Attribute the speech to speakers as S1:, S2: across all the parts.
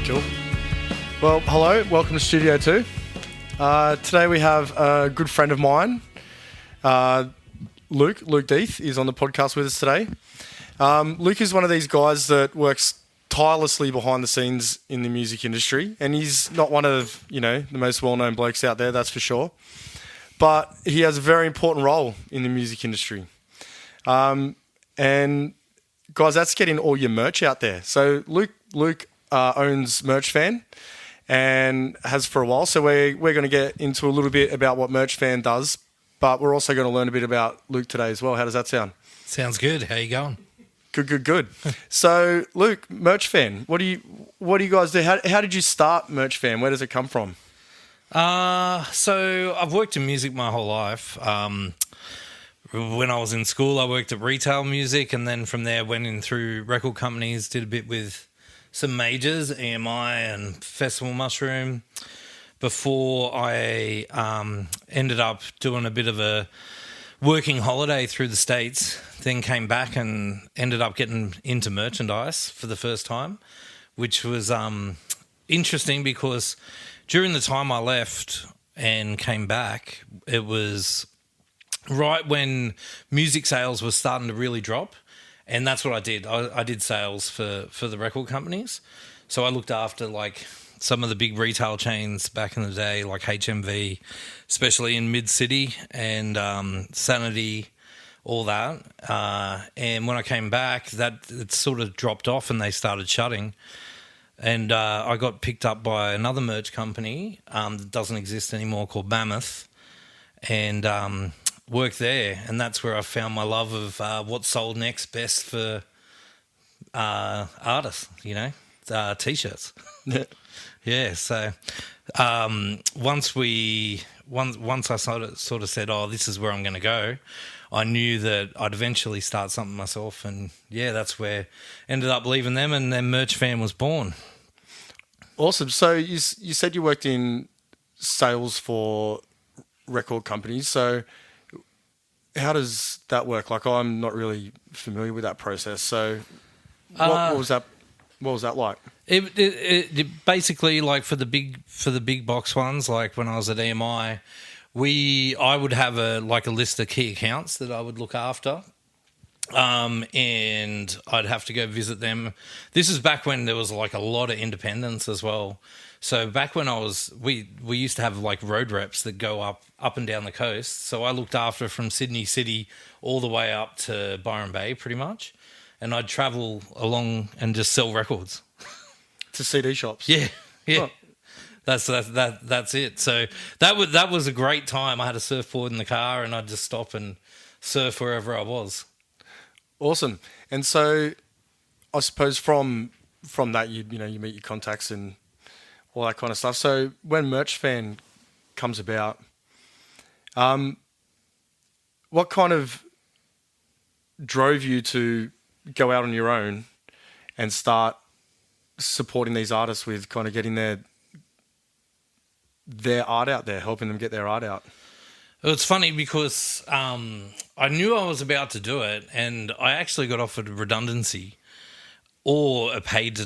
S1: Cool. Well, hello. Welcome to Studio 2. Today we have a good friend of mine, UhLuke Death, is on the podcast with us today. Luke is one of these guys that works tirelessly behind the scenes in the music industry, and he's not one of, the most well-known blokes out there, that's for sure. But he has a very important role in the music industry. And guys, that's getting all your merch out there. So Luke owns Merch Fan and has for a while. So we're going to get into a little bit about what Merch Fan does, but we're also going to learn a bit about Luke today as well. How does that sound?
S2: Sounds good. How you going?
S1: Good. So Luke, Merch Fan, what do you guys do? How did you start Merch Fan? Where does it come from?
S2: So I've worked in music my whole life. When I was in school, I worked at retail music, and then from there went in through record companies, did a bit with some majors, EMI and Festival Mushroom, before I ended up doing a bit of a working holiday through the States, then came back and ended up getting into merchandise for the first time, which was interesting because during the time I left and came back, it was right when music sales was starting to really drop. And that's what I did. I did sales for the record companies. So I looked after like some of the big retail chains back in the day, like HMV, especially in Mid-City, and Sanity, all that. And when I came back, it sort of dropped off and they started shutting. And I got picked up by another merch company that doesn't exist anymore called Mammoth, and worked there, and that's where I found my love of what sold next best for artists, T-shirts. Yeah. So once I sort of said, "Oh, this is where I'm going to go," I knew that I'd eventually start something myself, and yeah, that's where ended up leaving them, and then Merch Fan was born.
S1: Awesome. So you said you worked in sales for record companies. So how does that work? Like, I'm not really familiar with that process. So what was that? What was that like?
S2: It basically, like for the big box ones, like when I was at EMI, I would have a list of key accounts that I would look after. And I'd have to go visit them. This is back when there was like a lot of independents as well. So back when we used to have like road reps that go up and down the coast. So I looked after from Sydney City all the way up to Byron Bay pretty much. And I'd travel along and just sell records.
S1: To CD shops?
S2: Yeah.
S1: Oh.
S2: That's it. So that was a great time. I had a surfboard in the car and I'd just stop and surf wherever I was.
S1: Awesome. And so I suppose from that, you meet your contacts and all that kind of stuff. So when Merch Fan comes about, what kind of drove you to go out on your own and start supporting these artists with kind of getting their art out there, helping them get their art out?
S2: It's funny because I knew I was about to do it, and I actually got offered redundancy or a paid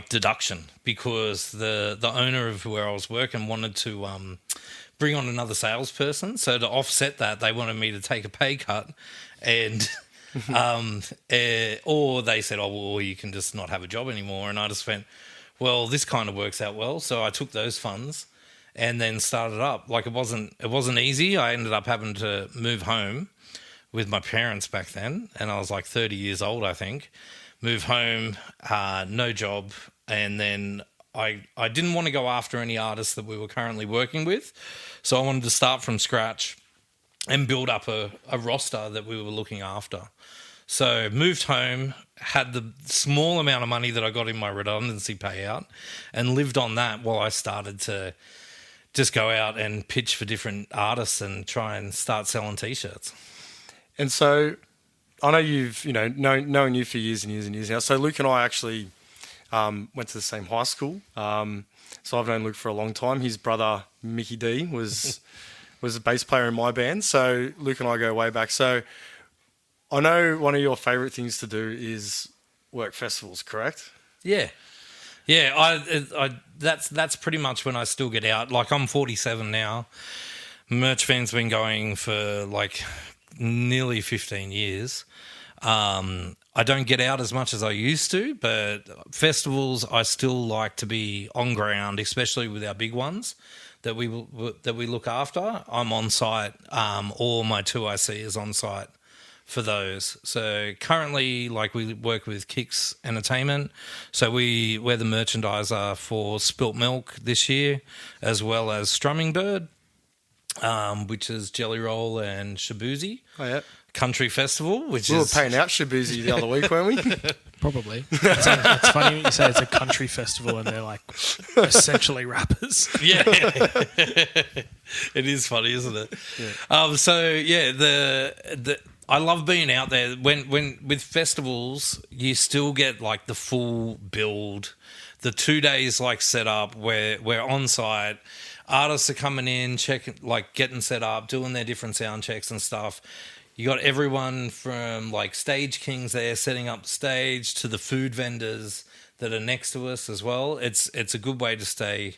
S2: deduction because the owner of where I was working wanted to bring on another salesperson. So to offset that, they wanted me to take a pay cut, and or they said, "Oh, well, you can just not have a job anymore." And I just went, "Well, this kind of works out well." So I took those funds and then started up. Like it wasn't easy. I ended up having to move home with my parents back then, and I was like 30 years old, I think. Move home, no job, and then I didn't want to go after any artists that we were currently working with, so I wanted to start from scratch and build up a roster that we were looking after. So moved home, had the small amount of money that I got in my redundancy payout, and lived on that while I started to just go out and pitch for different artists and try and start selling T-shirts.
S1: And so I know you've, known you for years and years and years now. So Luke and I actually went to the same high school. So I've known Luke for a long time. His brother, Mickey D, was a bass player in my band. So Luke and I go way back. So I know one of your favourite things to do is work festivals, correct?
S2: Yeah. That's pretty much when I still get out. Like, I'm 47 now. Merch Fan's been going for like nearly 15 years. I don't get out as much as I used to, but festivals I still like to be on ground, especially with our big ones that we look after. I'm on site, or my 2IC is on site for those. So currently, like, we work with Kicks Entertainment, so we're the merchandiser for Spilt Milk this year, as well as Strumming Bird, which is Jelly Roll and Shabuzi.
S1: Oh, yeah.
S2: Country Festival, which
S1: we were paying out Shabuzi the other week, weren't we?
S3: Probably. It's funny when you say it's a country festival and they're like essentially rappers.
S2: Yeah. It is funny, isn't it? Yeah. I love being out there. When with festivals, you still get like the full build. The 2 days like set up where we're on site. Artists are coming in, getting set up, doing their different sound checks and stuff. You got everyone from like Stage Kings there setting up the stage to the food vendors that are next to us as well. It's a good way to stay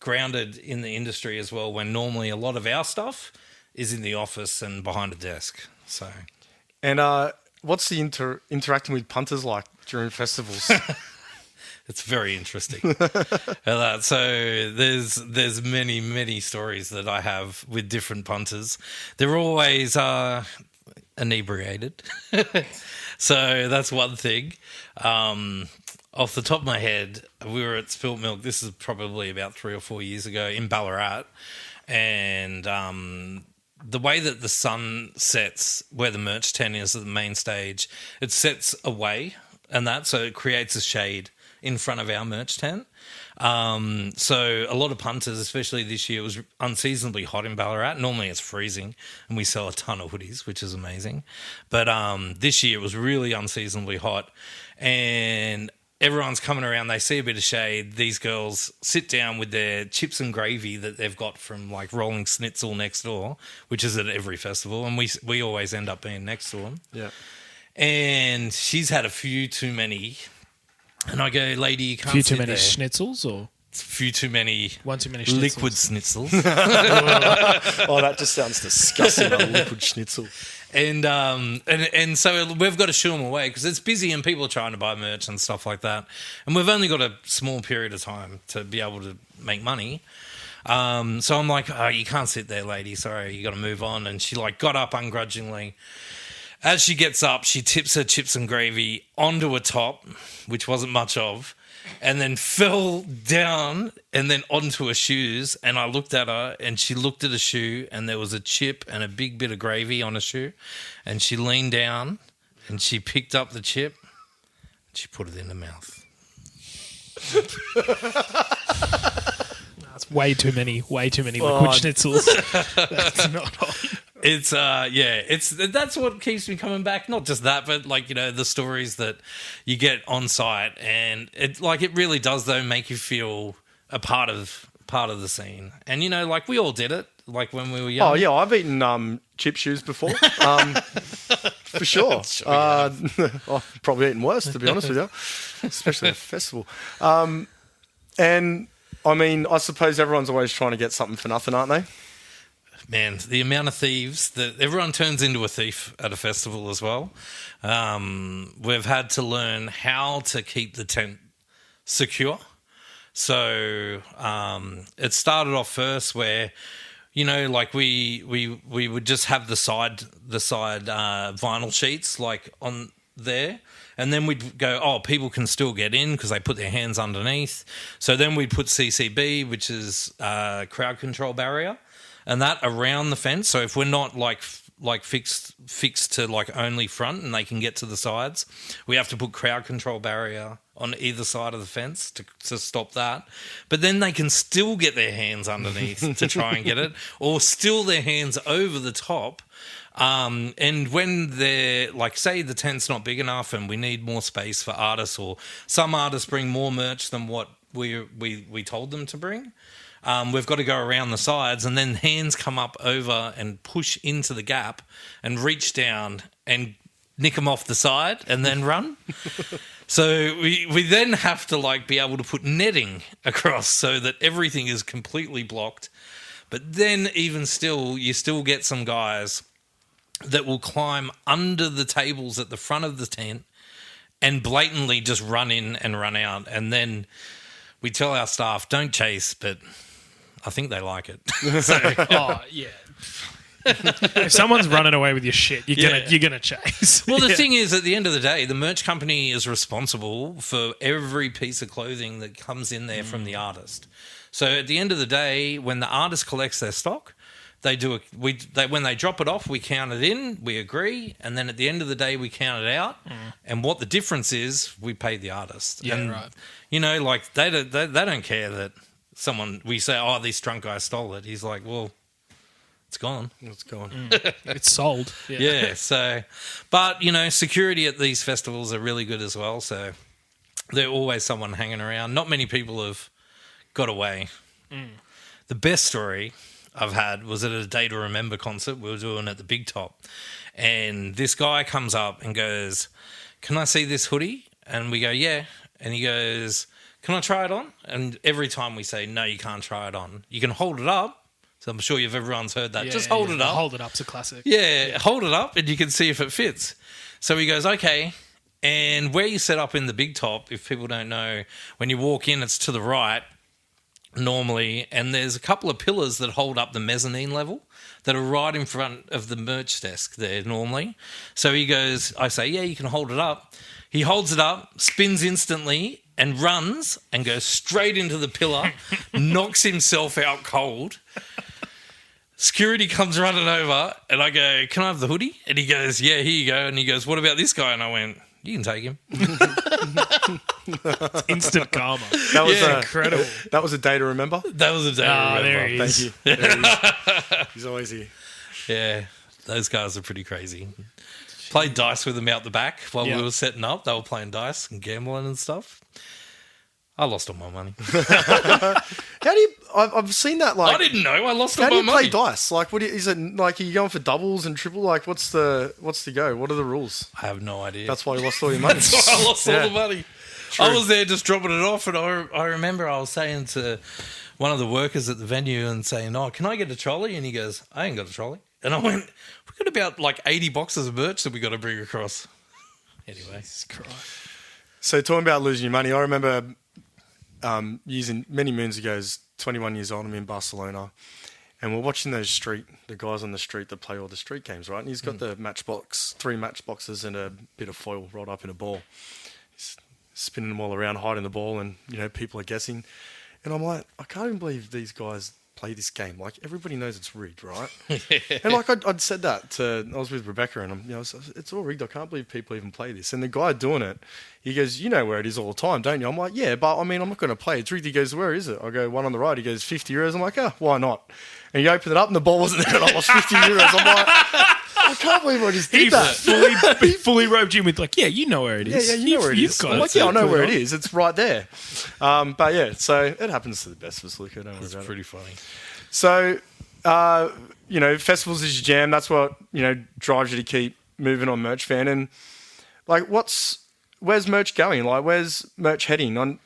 S2: grounded in the industry as well, when normally a lot of our stuff is in the office and behind a desk. So,
S1: and what's the interacting with punters like during festivals?
S2: It's very interesting. So there's many stories that I have with different punters. They're always inebriated. So that's one thing. Off the top of my head, we were at Spilt Milk. This is probably about 3 or 4 years ago in Ballarat. And the way that the sun sets where the merch tent is at the main stage, it sets away and that, so it creates a shade in front of our merch tent. So a lot of punters, especially this year, it was unseasonably hot in Ballarat. Normally it's freezing and we sell a ton of hoodies, which is amazing. But this year it was really unseasonably hot and everyone's coming around. They see a bit of shade. These girls sit down with their chips and gravy that they've got from like Rolling Schnitzel next door, which is at every festival. And we always end up being next to them.
S1: Yeah.
S2: And she's had a few too many. And I go, lady, you can't
S3: few
S2: sit
S3: too many
S2: there.
S3: schnitzels, or
S2: Few too many.
S3: one too many schnitzels?
S2: Liquid schnitzels.
S1: Oh, that just sounds disgusting. A liquid schnitzel.
S2: And so we've got to shoo them away because it's busy and people are trying to buy merch and stuff like that. And we've only got a small period of time to be able to make money. So I'm like, oh, you can't sit there, lady. Sorry, you got to move on. And she like got up ungrudgingly. As she gets up, she tips her chips and gravy onto a top, which wasn't much of, and then fell down and then onto her shoes. And I looked at her and she looked at a shoe and there was a chip and a big bit of gravy on a shoe. And she leaned down and she picked up the chip and she put it in her mouth.
S3: That's way too many liquid schnitzels. That's not on.
S2: It's that's what keeps me coming back. Not just that, but like, you know, the stories that you get on site, and it really does though make you feel a part of the scene. And you know, like we all did it, like when we were young.
S1: Oh yeah, I've eaten chip shoes before, for sure. I've probably eaten worse, to be honest with you, especially at a festival. And I mean, I suppose everyone's always trying to get something for nothing, aren't they?
S2: Man, the amount of thieves that everyone turns into a thief at a festival as well. We've had to learn how to keep the tent secure. So it started off first where, you know, like we would just have the side vinyl sheets like on there. And then we'd go, oh, people can still get in because they put their hands underneath. So then we'd put CCB, which is crowd control barrier, and that around the fence. So if we're not like fixed to like only front and they can get to the sides, we have to put crowd control barrier on either side of the fence to stop that. But then they can still get their hands underneath to try and get it, or still their hands over the top. And when they're like, say the tent's not big enough and we need more space for artists, or some artists bring more merch than what we told them to bring, we've got to go around the sides, and then hands come up over and push into the gap and reach down and nick them off the side and then run. So we then have to like be able to put netting across so that everything is completely blocked. But then even still, you still get some guys that will climb under the tables at the front of the tent and blatantly just run in and run out. And then we tell our staff, don't chase, but I think they like it. So,
S3: Oh, yeah. If someone's running away with your shit, you're gonna chase.
S2: well, the thing is, at the end of the day, the merch company is responsible for every piece of clothing that comes in there from the artist. So at the end of the day, when the artist collects their stock, when they drop it off, we count it in, we agree, and then at the end of the day, we count it out. And what the difference is, we pay the artist.
S3: Yeah,
S2: and,
S3: right.
S2: You know, like they don't care that we say, oh, this drunk guy stole it. He's like, well, it's gone.
S1: It's gone.
S3: It's sold.
S2: Yeah. So, but you know, security at these festivals are really good as well. So there's always someone hanging around. Not many people have got away. The best story I've had was at a Day to Remember concert we were doing at the Big Top, and this guy comes up and goes, "Can I see this hoodie?" And we go, "Yeah." And he goes, "Can I try it on?" And every time we say, "No, you can't try it on. You can hold it up." So I'm sure everyone's heard that. Just hold it up.
S3: Hold it up's a classic.
S2: Yeah, hold it up and you can see if it fits. So he goes, okay. And where you set up in the Big Top, if people don't know, when you walk in, it's to the right normally. And there's a couple of pillars that hold up the mezzanine level that are right in front of the merch desk there normally. So he goes, I say, yeah, you can hold it up. He holds it up, spins instantly and runs and goes straight into the pillar, knocks himself out cold. Security comes running over and I go, can I have the hoodie? And he goes, yeah, here you go. And he goes, what about this guy? And I went, you can take him.
S3: Instant karma.
S1: That was
S3: incredible.
S1: That was a day to remember.
S2: That was a day to remember.
S3: There he is.
S1: Thank you. There he is. He's always here.
S2: Yeah, those guys are pretty crazy. Played dice with them out the back while we were setting up. They were playing dice and gambling and stuff. I lost all my money.
S1: How do you? I've seen that. Like,
S2: I didn't know. I lost all
S1: how
S2: my
S1: do you
S2: money.
S1: play dice? Like, is it like? Are you going for doubles and triple? Like, what's the go? What are the rules?
S2: I have no idea.
S1: That's why you lost all your money.
S2: That's why I lost all the money. True. I was there just dropping it off, and I remember I was saying to one of the workers at the venue and saying, "Oh, can I get a trolley?" And he goes, "I ain't got a trolley." And I went, "We've got about like 80 boxes of merch that we got to bring across." Anyway,
S3: Jesus Christ.
S1: So talking about losing your money, I remember using many moons ago, 21 years old, I'm in Barcelona, and we're watching the guys on the street that play all the street games, right? And he's got the matchbox, 3 matchboxes and a bit of foil rolled up in a ball. He's spinning them all around, hiding the ball, and people are guessing. And I'm like, I can't even believe these guys play this game. Like, everybody knows it's rigged, right? And like I'd said that I was with Rebecca, and it's all rigged. I can't believe people even play this. And the guy doing it, he goes, you know where it is all the time, don't you? I'm like, yeah, but I mean, I'm not going to play it. It's rigged. He goes, where is it? I go, one on the right. He goes, 50 euros. I'm like, why not? And he opened it up and the ball wasn't there and I lost 50 euros. I'm like, I can't believe I just did that.
S3: He fully roped you in with like, yeah, you know where it is.
S1: Yeah, you know where it is. I'm like, I know where it is. It's right there. But yeah, so it happens to the best of us, Luca. Don't worry about it.
S2: it's pretty funny.
S1: So, festivals is your jam. That's what, drives you to keep moving on Merch Fan. And like, where's merch going? Like, where's merch heading?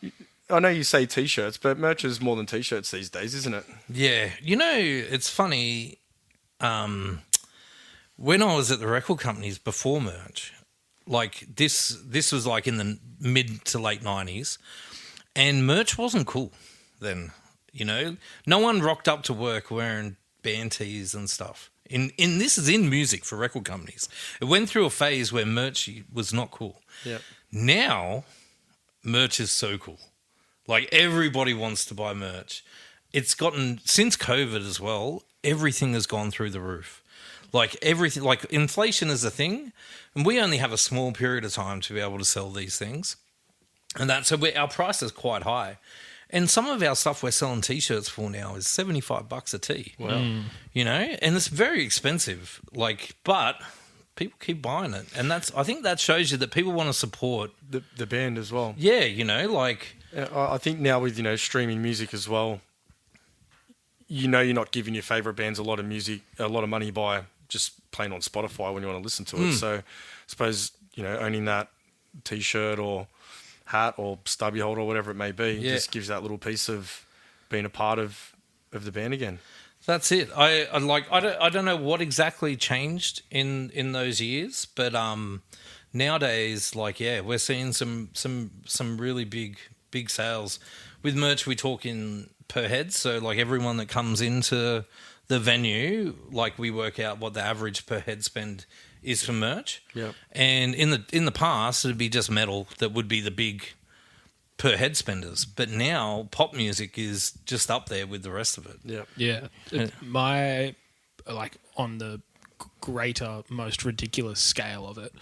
S1: I know you say T-shirts, but merch is more than T-shirts these days, isn't it?
S2: Yeah. It's funny. When I was at the record companies before merch, like this was like in the mid to late 90s, and merch wasn't cool then. No one rocked up to work wearing band tees and stuff. This is in music for record companies. It went through a phase where merch was not cool.
S1: Yeah.
S2: Now, merch is so cool. Like, everybody wants to buy merch. It's gotten, since COVID as well, everything has gone through the roof. Like, everything, like, inflation is a thing, and we only have a small period of time to be able to sell these things. And so our price is quite high. And some of our stuff we're selling T-shirts for now is $75 a tee.
S1: Wow.
S2: And it's very expensive. Like, but people keep buying it. And I think that shows you that people want to support
S1: The band as well.
S2: Yeah, like...
S1: I think now with, streaming music as well, you're not giving your favourite bands a lot of money by just plain on Spotify when you want to listen to it. So I suppose, owning that T-shirt or hat or stubby holder or whatever it may be just gives that little piece of being a part of the band again.
S2: That's it. I don't know what exactly changed in those years, but nowadays, we're seeing some really big sales with merch. We talk in per head, so like everyone that comes into the venue, like we work out what the average per head spend is for merch.
S1: Yeah.
S2: And in the past, it'd be just metal that would be the big per head spenders, but now pop music is just up there with the rest of it.
S3: Yeah. My on the greater, most ridiculous scale of it,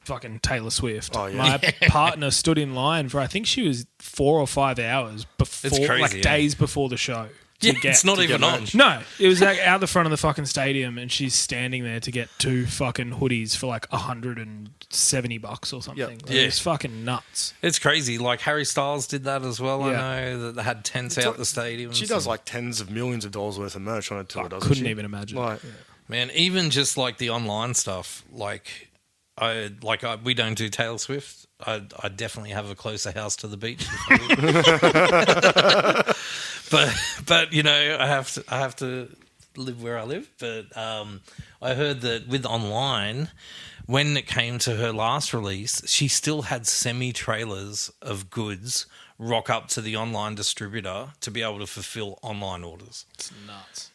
S3: fucking Taylor Swift.
S1: Oh, yeah.
S3: My partner stood in line for, I think she was 4 or 5 hours before,
S2: It's crazy,
S3: days before the show.
S2: It's not even on.
S3: No, it was out the front of the fucking stadium, and she's standing there to get 2 fucking hoodies for like $170 or something.
S1: Yep.
S3: Like, it was fucking nuts.
S2: It's crazy. Like Harry Styles did that as well.
S3: Yeah.
S2: I know that they had tents out the stadium.
S1: She does like tens of millions of dollars worth of merch on a tour, doesn't she?
S3: Couldn't even imagine.
S2: Man, even just like the online stuff, we don't do Taylor Swift. I definitely have a closer house to the beach. but I have to live where I live. But I heard that with online, when it came to her last release, she still had semi-trailers of goods rock up to the online distributor to be able to fulfill online orders.
S3: It's nuts.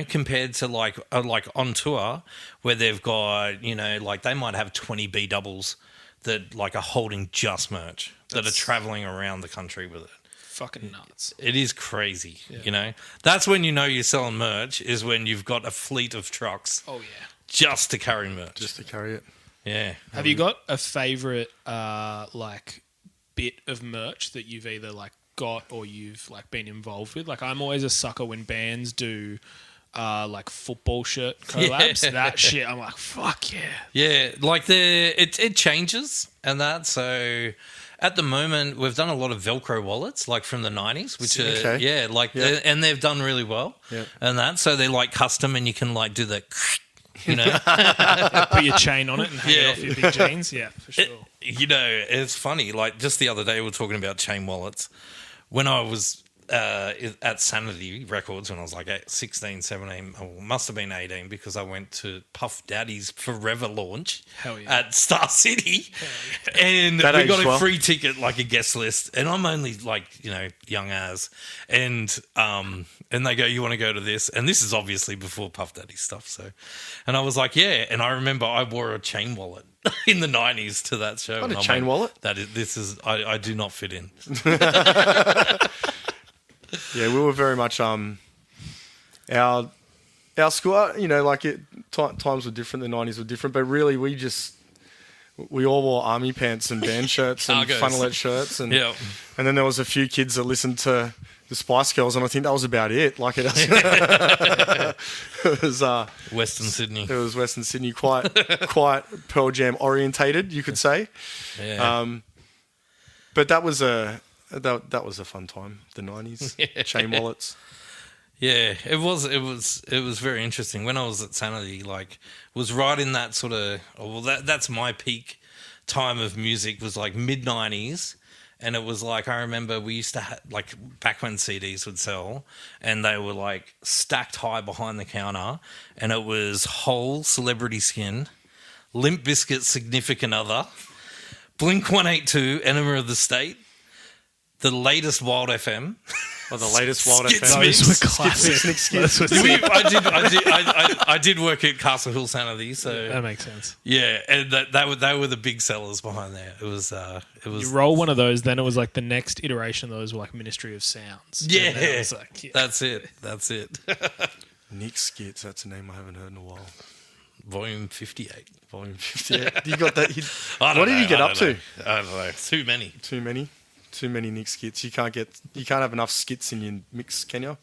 S2: Compared to like on tour where they've got, they might have 20 B doubles that like are holding just merch that are traveling around the country with it.
S3: Fucking nuts.
S2: It is crazy, That's when you're selling merch, is when you've got a fleet of trucks.
S3: Oh, yeah.
S2: Just to carry merch.
S1: Just to carry it.
S2: Yeah.
S3: Have you got a favourite, bit of merch that you've either, got or you've, been involved with? Like, I'm always a sucker when bands do... football shirt collabs, that shit. I'm like, fuck yeah.
S2: Yeah, it changes and that. So at the moment, we've done a lot of Velcro wallets, like from the 90s, which are and they've done really well.
S1: Yeah.
S2: And that, so they're like custom, and you can like do the,
S3: put your chain on it and hang it off your big jeans. Yeah, for sure.
S2: It's funny. Like just the other day, we were talking about chain wallets. When I was at Sanity Records when I was like 16, 17, must have been 18, because I went to Puff Daddy's Forever launch at Star City, and we got a free ticket, like a guest list, and I'm only young as, and they go, you want to go to this? And this is obviously before Puff Daddy stuff, so, and I was like, yeah, and I remember I wore a chain wallet in the 90s to that show.
S1: What, a chain wallet?
S2: I do not fit in.
S1: Yeah, we were very much our school. Times were different. The 90s were different, but really we all wore army pants and band shirts and funnelette shirts, and then there was a few kids that listened to the Spice Girls, and I think that was about it. Like it was
S2: Western Sydney.
S1: It was Western Sydney, quite Pearl Jam orientated, you could say.
S2: Yeah.
S1: But that was a fun time, the 90s. Chain wallets.
S2: Yeah, it was very interesting. When I was at Sanity, was right in that sort of, that's my peak time of music, was like mid 90s. And it was I remember we used to have, back when CDs would sell, and they were stacked high behind the counter, and it was Hole, Celebrity Skin, Limp Bizkit, Significant Other, Blink-182, Enema of the State, the latest Wild FM.
S1: Or the latest Wild
S2: Skits
S1: FM.
S2: Mix.
S3: Those were classic.
S2: I did work at Castle Hill Sanity, so
S3: That makes sense.
S2: yeah, and they were the big sellers behind there. It was
S3: You roll one of those, then it was the next iteration of those were Ministry of Sounds.
S2: Yeah,
S3: And then it was
S2: that's it.
S1: Nick Skits, that's a name I haven't heard in a while.
S2: Volume 58.
S1: Volume 58. You got that?
S2: What
S1: did you get up to?
S2: I don't know. Too many.
S1: Too many Nick Skits. You can't have enough skits in your mix, can you?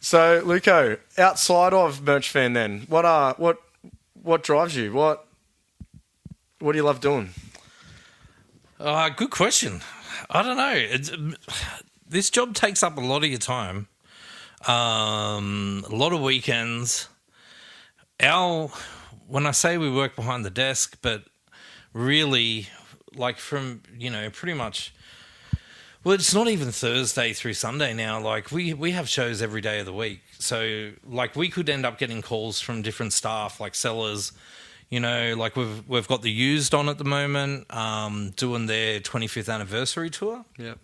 S1: So, Luco, outside of Merch Fan, then what drives you? What do you love doing?
S2: Good question. I don't know. This job takes up a lot of your time, a lot of weekends, when I say we work behind the desk, but really, like from, pretty much, well, it's not even Thursday through Sunday now. Like we have shows every day of the week. So like we could end up getting calls from different staff, like sellers, like we've got the Used on at the moment, doing their 25th anniversary tour.
S1: Yep.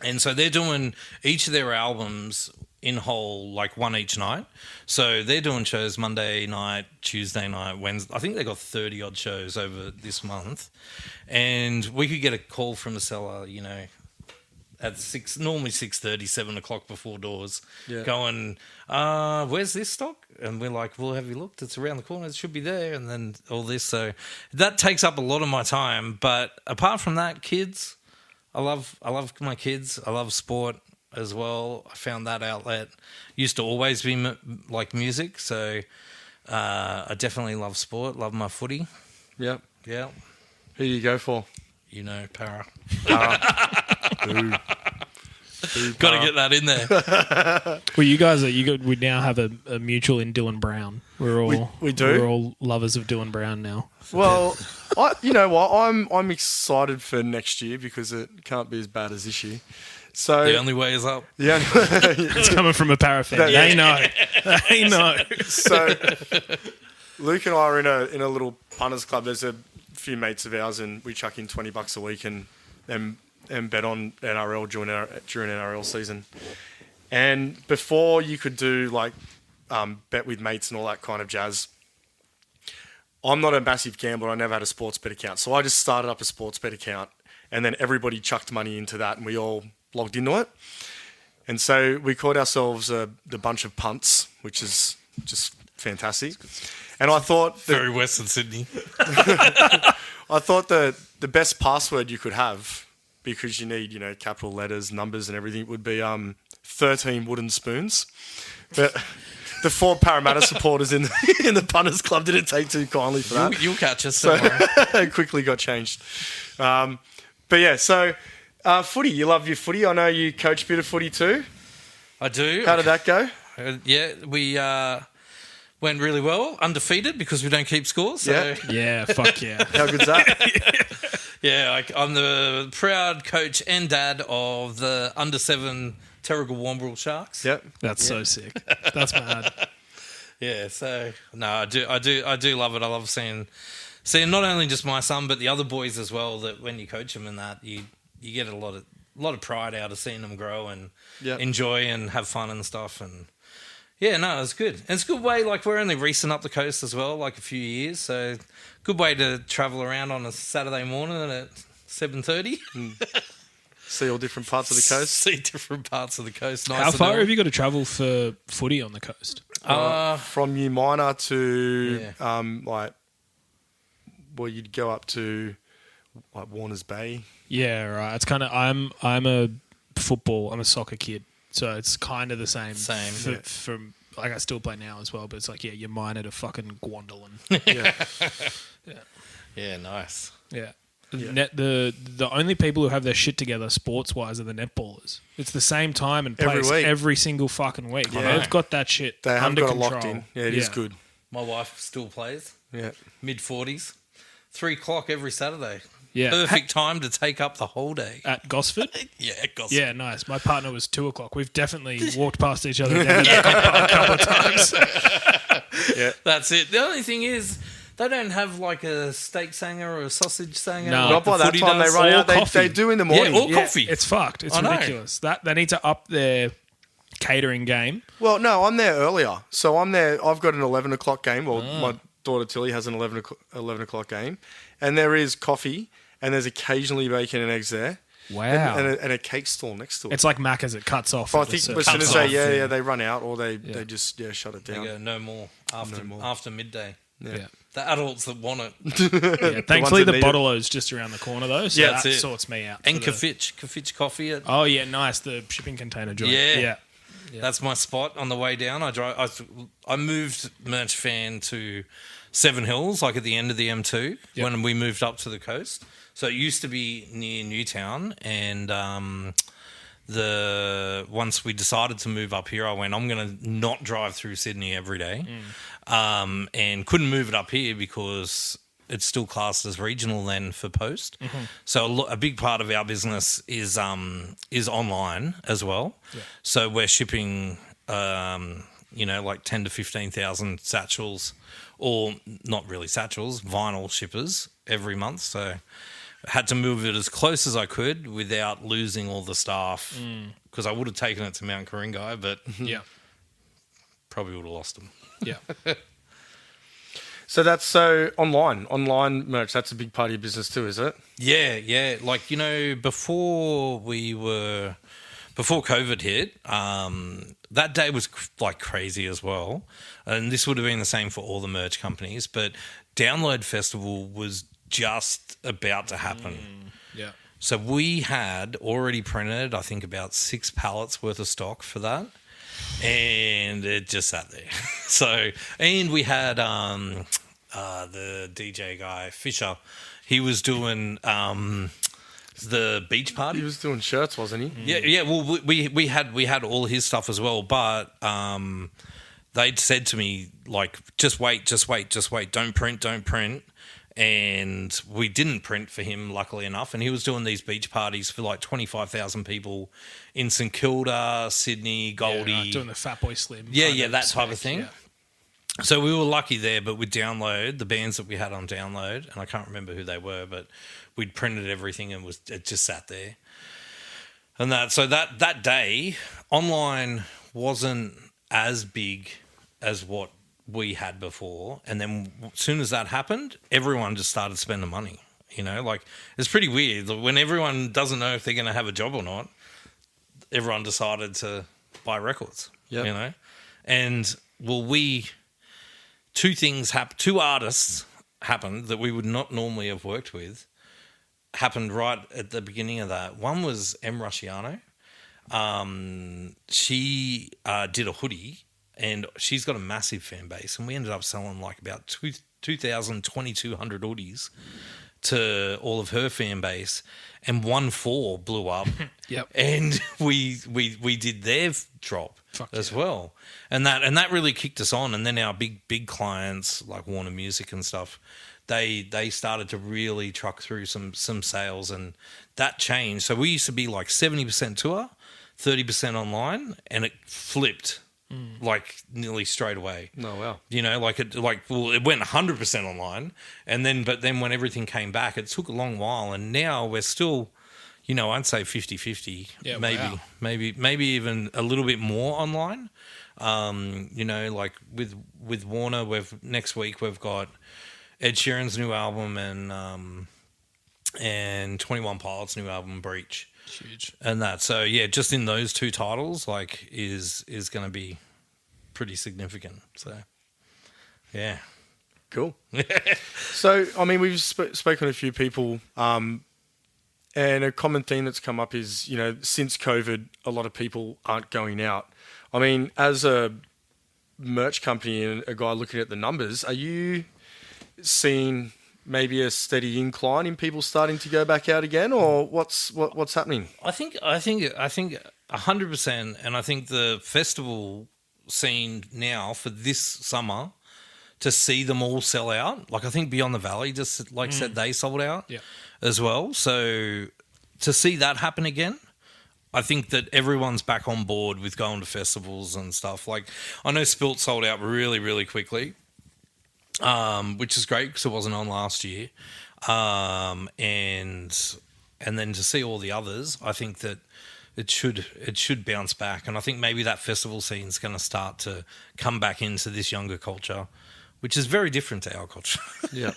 S2: And so they're doing each of their albums in whole, like one each night. So they're doing shows Monday night, Tuesday night, Wednesday. I think they got 30 odd shows over this month. And we could get a call from a seller, at normally 6:30, 7 o'clock before doors, going, where's this stock? And we're like, well, have you looked? It's around the corner. It should be there. And then all this. So that takes up a lot of my time. But apart from that, kids, I love my kids. I love sport as well. I found that outlet. Used to always be like music. So I definitely love sport. Love my footy.
S1: Yep.
S2: Yeah.
S1: Who do you go for?
S2: Para.
S1: Boo.
S2: Got to get that in there.
S3: Well, you guys we now have a mutual in Dylan Brown. We're all
S1: we do.
S3: We're all lovers of Dylan Brown now.
S1: Well, you know what? I'm excited for next year because it can't be as bad as this year. So
S2: The only way is up.
S1: yeah,
S3: It's coming from a para fan. They know. They know.
S1: So Luke and I are in a little punters club. There's a few mates of ours, and we chuck in $20 a week and bet on NRL during NRL season. And before you could do like bet with mates and all that kind of jazz, I'm not a massive gambler. I never had a sports bet account, so I just started up a sports bet account, and then everybody chucked money into that, and we all logged into it. And so we called ourselves the bunch of punts, which is just fantastic. And I thought
S2: Very Western Sydney.
S1: I thought the best password you could have, because you need, capital letters, numbers and everything, would be 13 wooden spoons. But the 4 Parramatta supporters in the punters club didn't take too kindly for that.
S2: You'll catch us.
S1: So it quickly got changed. But yeah, so footy, you love your footy. I know you coach a bit of footy too.
S2: I do.
S1: How did that go?
S2: Yeah, we went really well, undefeated because we don't keep scores. So.
S1: Yeah.
S3: Yeah, fuck yeah.
S1: How good's that?
S2: Yeah, I'm the proud coach and dad of the under-7 Terrigal Wombrel Sharks.
S1: Yep.
S3: That's so sick. That's mad.
S2: Yeah, so no, I do love it. I love seeing not only just my son but the other boys as well. That when you coach them and that, you get a lot of pride out of seeing them grow and enjoy and have fun and stuff. And yeah, no, it's good. And it's a good way. Like we're only recent up the coast as well, like a few years. So good way to travel around on a Saturday morning at 7:30.
S1: See all different parts of the coast.
S2: See different parts of the coast. Nice.
S3: How far have you got to travel for footy on the coast?
S1: From New Minor to you'd go up to like Warners Bay.
S3: Yeah, right. It's kind of I'm a soccer kid, so it's kind of the same. From like I still play now as well, but it's like you're minor to fucking Gwendolyn.
S2: Yeah, nice.
S3: Yeah. The only people who have their shit together sports wise are the netballers. It's the same time and place every single fucking week.
S1: Yeah.
S3: They've got that shit
S1: They have
S3: under
S1: got
S3: control.
S1: it locked in. Yeah, it is good.
S2: My wife still plays.
S1: Yeah.
S2: Mid-40s. 3:00 every Saturday.
S3: Yeah.
S2: Perfect time to take up the whole day.
S3: At Gosford?
S2: Yeah, Gosford.
S3: Yeah, nice. My partner was 2:00. We've definitely walked past each other down a couple of times.
S1: Yeah.
S2: That's it. The only thing is, they don't have like a steak sanger or a sausage sanger.
S3: No.
S2: like
S1: Not by
S2: the
S1: that
S2: footy
S1: time they
S2: does.
S1: run
S3: Or
S1: out.
S3: coffee.
S1: They do in the morning.
S2: Yeah, or coffee.
S3: It's fucked. It's
S2: I know.
S3: ridiculous. That they need to up their catering game.
S1: Well, no, I'm there earlier. So I'm there. I've got an 11 o'clock game. Well, my daughter Tilly has an 11 o'clock game. And there is coffee. And there's occasionally bacon and eggs there.
S3: Wow.
S1: And a cake stall next to it.
S3: It's like Macca's. It cuts off.
S1: But I
S3: at the
S1: think
S3: surf.
S1: as soon as
S2: Cuts
S1: they,
S2: off,
S1: they run out or they just shut it
S2: They
S1: down.
S2: go, no more after midday.
S3: Yeah.
S2: The adults that want it.
S3: Yeah. Thankfully,
S1: that
S3: the
S1: need it.
S3: bottle-o's just around the corner, though. So
S2: Yeah,
S3: that
S2: that's it.
S3: sorts me out.
S2: And
S3: for the-
S2: Kafitch coffee.
S3: Oh, yeah, nice. The shipping container joint.
S2: Yeah.
S3: Yeah.
S2: That's my spot on the way down. I moved Merch Fan to Seven Hills, like at the end of the M2, when we moved up to the coast. So it used to be near Newtown, and once we decided to move up here, I went, I'm going to not drive through Sydney every day, and couldn't move it up here because it's still classed as regional then for post. So a big part of our business is online as well. Yeah. So we're shipping, like 10 to 15,000 satchels, or not really satchels, vinyl shippers every month. So I had to move it as close as I could without losing all the staff, because I would have taken it to Mount Ku-ring-gai, but probably would have lost them.
S3: Yeah.
S2: So
S1: that's online merch. That's a big part of your business too, is it?
S2: Yeah. Like, before COVID hit, that day was like crazy as well. And this would have been the same for all the merch companies, but Download Festival was just about to happen.
S3: Yeah.
S2: So we had already printed, I think, about 6 pallets worth of stock for that. And it just sat there. And we had the DJ guy, Fisher. He was doing the beach party.
S1: He was doing shirts, wasn't he?
S2: Yeah. Well, we had all his stuff as well, but they'd said to me, like, just wait, don't print. And we didn't print for him, luckily enough. And he was doing these beach parties for like 25,000 people in St Kilda, Sydney, Goldie.
S3: Yeah, doing the Fatboy Slim.
S2: Yeah, that type of thing. Yeah. So we were lucky there, but with Download, the bands that we had on Download, and I can't remember who they were, but we'd printed everything and it just sat there. And that day, online wasn't as big as what we had before, and then as soon as that happened, everyone just started spending money. Like, it's pretty weird when everyone doesn't know if they're going to have a job or not. Everyone decided to buy records. And two artists happened that we would not normally have worked with, happened right at the beginning of that. One was M. Rusciano. She did a hoodie, and she's got a massive fan base, and we ended up selling like about 2,200 hoodies to all of her fan base, and 1-4 blew up.
S3: Yep.
S2: And we did their drop as well, and that really kicked us on. And then our big clients like Warner Music and stuff, they started to really truck through some sales, and that changed. So we used to be like 70% tour, 30% online, and it flipped. Like nearly straight away.
S1: Oh wow!
S2: It went 100% online, but then when everything came back, it took a long while, and now we're still, I'd say 50-50, maybe even a little bit more online. Like with Warner, next week we've got Ed Sheeran's new album and 21 Pilots' new album, Breach.
S3: Huge.
S2: And that, so yeah, just in those two titles, like, is going to be pretty significant. So, yeah.
S1: Cool. So, I mean, we've spoken to a few people, and a common theme that's come up is, since COVID, a lot of people aren't going out. I mean, as a merch company and a guy looking at the numbers, are you seeing maybe a steady incline in people starting to go back out again, or what's happening?
S2: I think 100%, and I think the festival scene now for this summer, to see them all sell out. Like, I think Beyond the Valley just said they sold out as well. So to see that happen again, I think that everyone's back on board with going to festivals and stuff. Like, I know Spilt sold out really, really quickly. Which is great because it wasn't on last year, and then to see all the others, I think that it should bounce back, and I think maybe that festival scene is going to start to come back into this younger culture, which is very different to our culture.
S1: Yeah,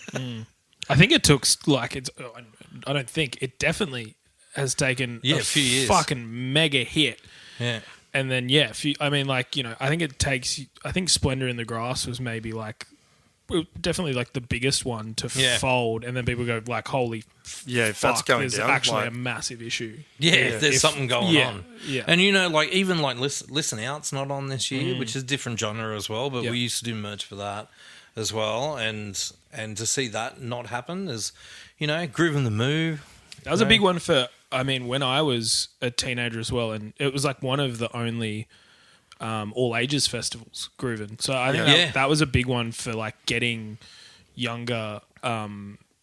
S3: I think it took I don't think it definitely has taken a few years, fucking mega hit.
S2: Yeah.
S3: And then I think it takes. I think Splendor in the Grass was maybe like. Definitely like the biggest one to fold, and then people go like, "Holy,
S1: if
S3: fuck,
S1: that's going
S3: there's
S1: down,
S3: actually a massive issue."
S2: Yeah, there's something going on.
S3: Yeah,
S2: and even Listen Out's not on this year, which is a different genre as well. But we used to do merch for that as well, and to see that not happen is, Groove and the Move.
S3: That was a big one for I mean, when I was a teenager as well, and it was like one of the only all ages festivals, Groovin. So I think that was a big one for like getting younger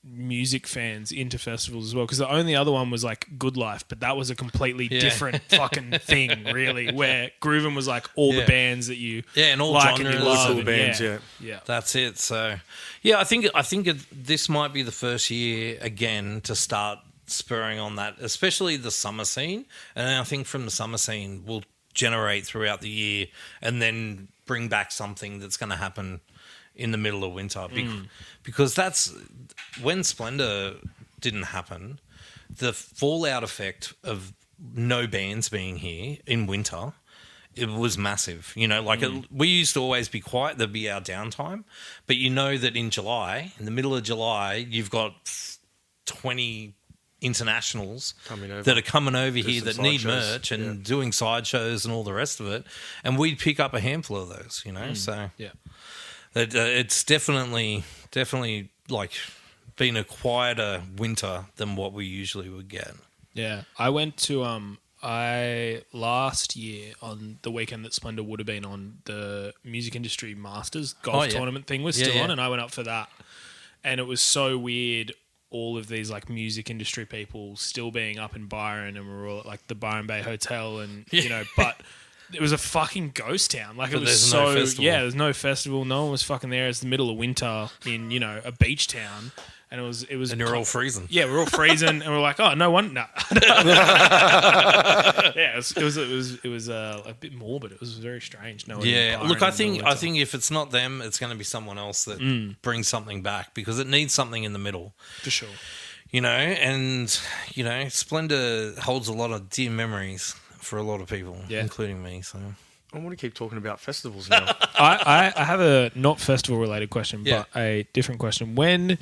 S3: music fans into festivals as well, because the only other one was like Good Life, but that was a completely different fucking thing, really, where Groovin was like all the bands that you
S2: and all
S3: like
S2: genres,
S3: and you love,
S1: all bands,
S2: that's it. So I think this might be the first year again to start spurring on that, especially the summer scene, and I think from the summer scene we'll generate throughout the year and then bring back something that's going to happen in the middle of winter, because that's when Splendor didn't happen. The fallout effect of no bands being here in winter, it was massive. You know, like we used to always be quiet. There'd be our downtime, but you know that in July, in the middle of July, you've got 20 internationals that are coming over here that need merch and doing sideshows and all the rest of it, and we'd pick up a handful of those. You know, so it's definitely like been a quieter winter than what we usually would get.
S3: Yeah, I went to last year on the weekend that Splendor would have been on, the Music Industry Masters golf tournament thing was still on, and I went up for that, and it was so weird. All of these like music industry people still being up in Byron, and we're all at like the Byron Bay Hotel, and you know, but it was a fucking ghost town. Like, it was so there's no festival. No one was fucking there. It's the middle of winter in, you know, a beach town. And it was,
S2: and you're all freezing.
S3: Yeah, we're all freezing, and we're like, oh, no one, no. Yeah, it was a bit morbid. It was very strange. No,
S2: look, I think if it's not them, it's going to be someone else that brings something back, because it needs something in the middle
S3: for sure.
S2: You know, and you know, Splendor holds a lot of dear memories for a lot of people, including me. So
S1: I want to keep talking about festivals now.
S3: I have a not festival related question, but a different question. When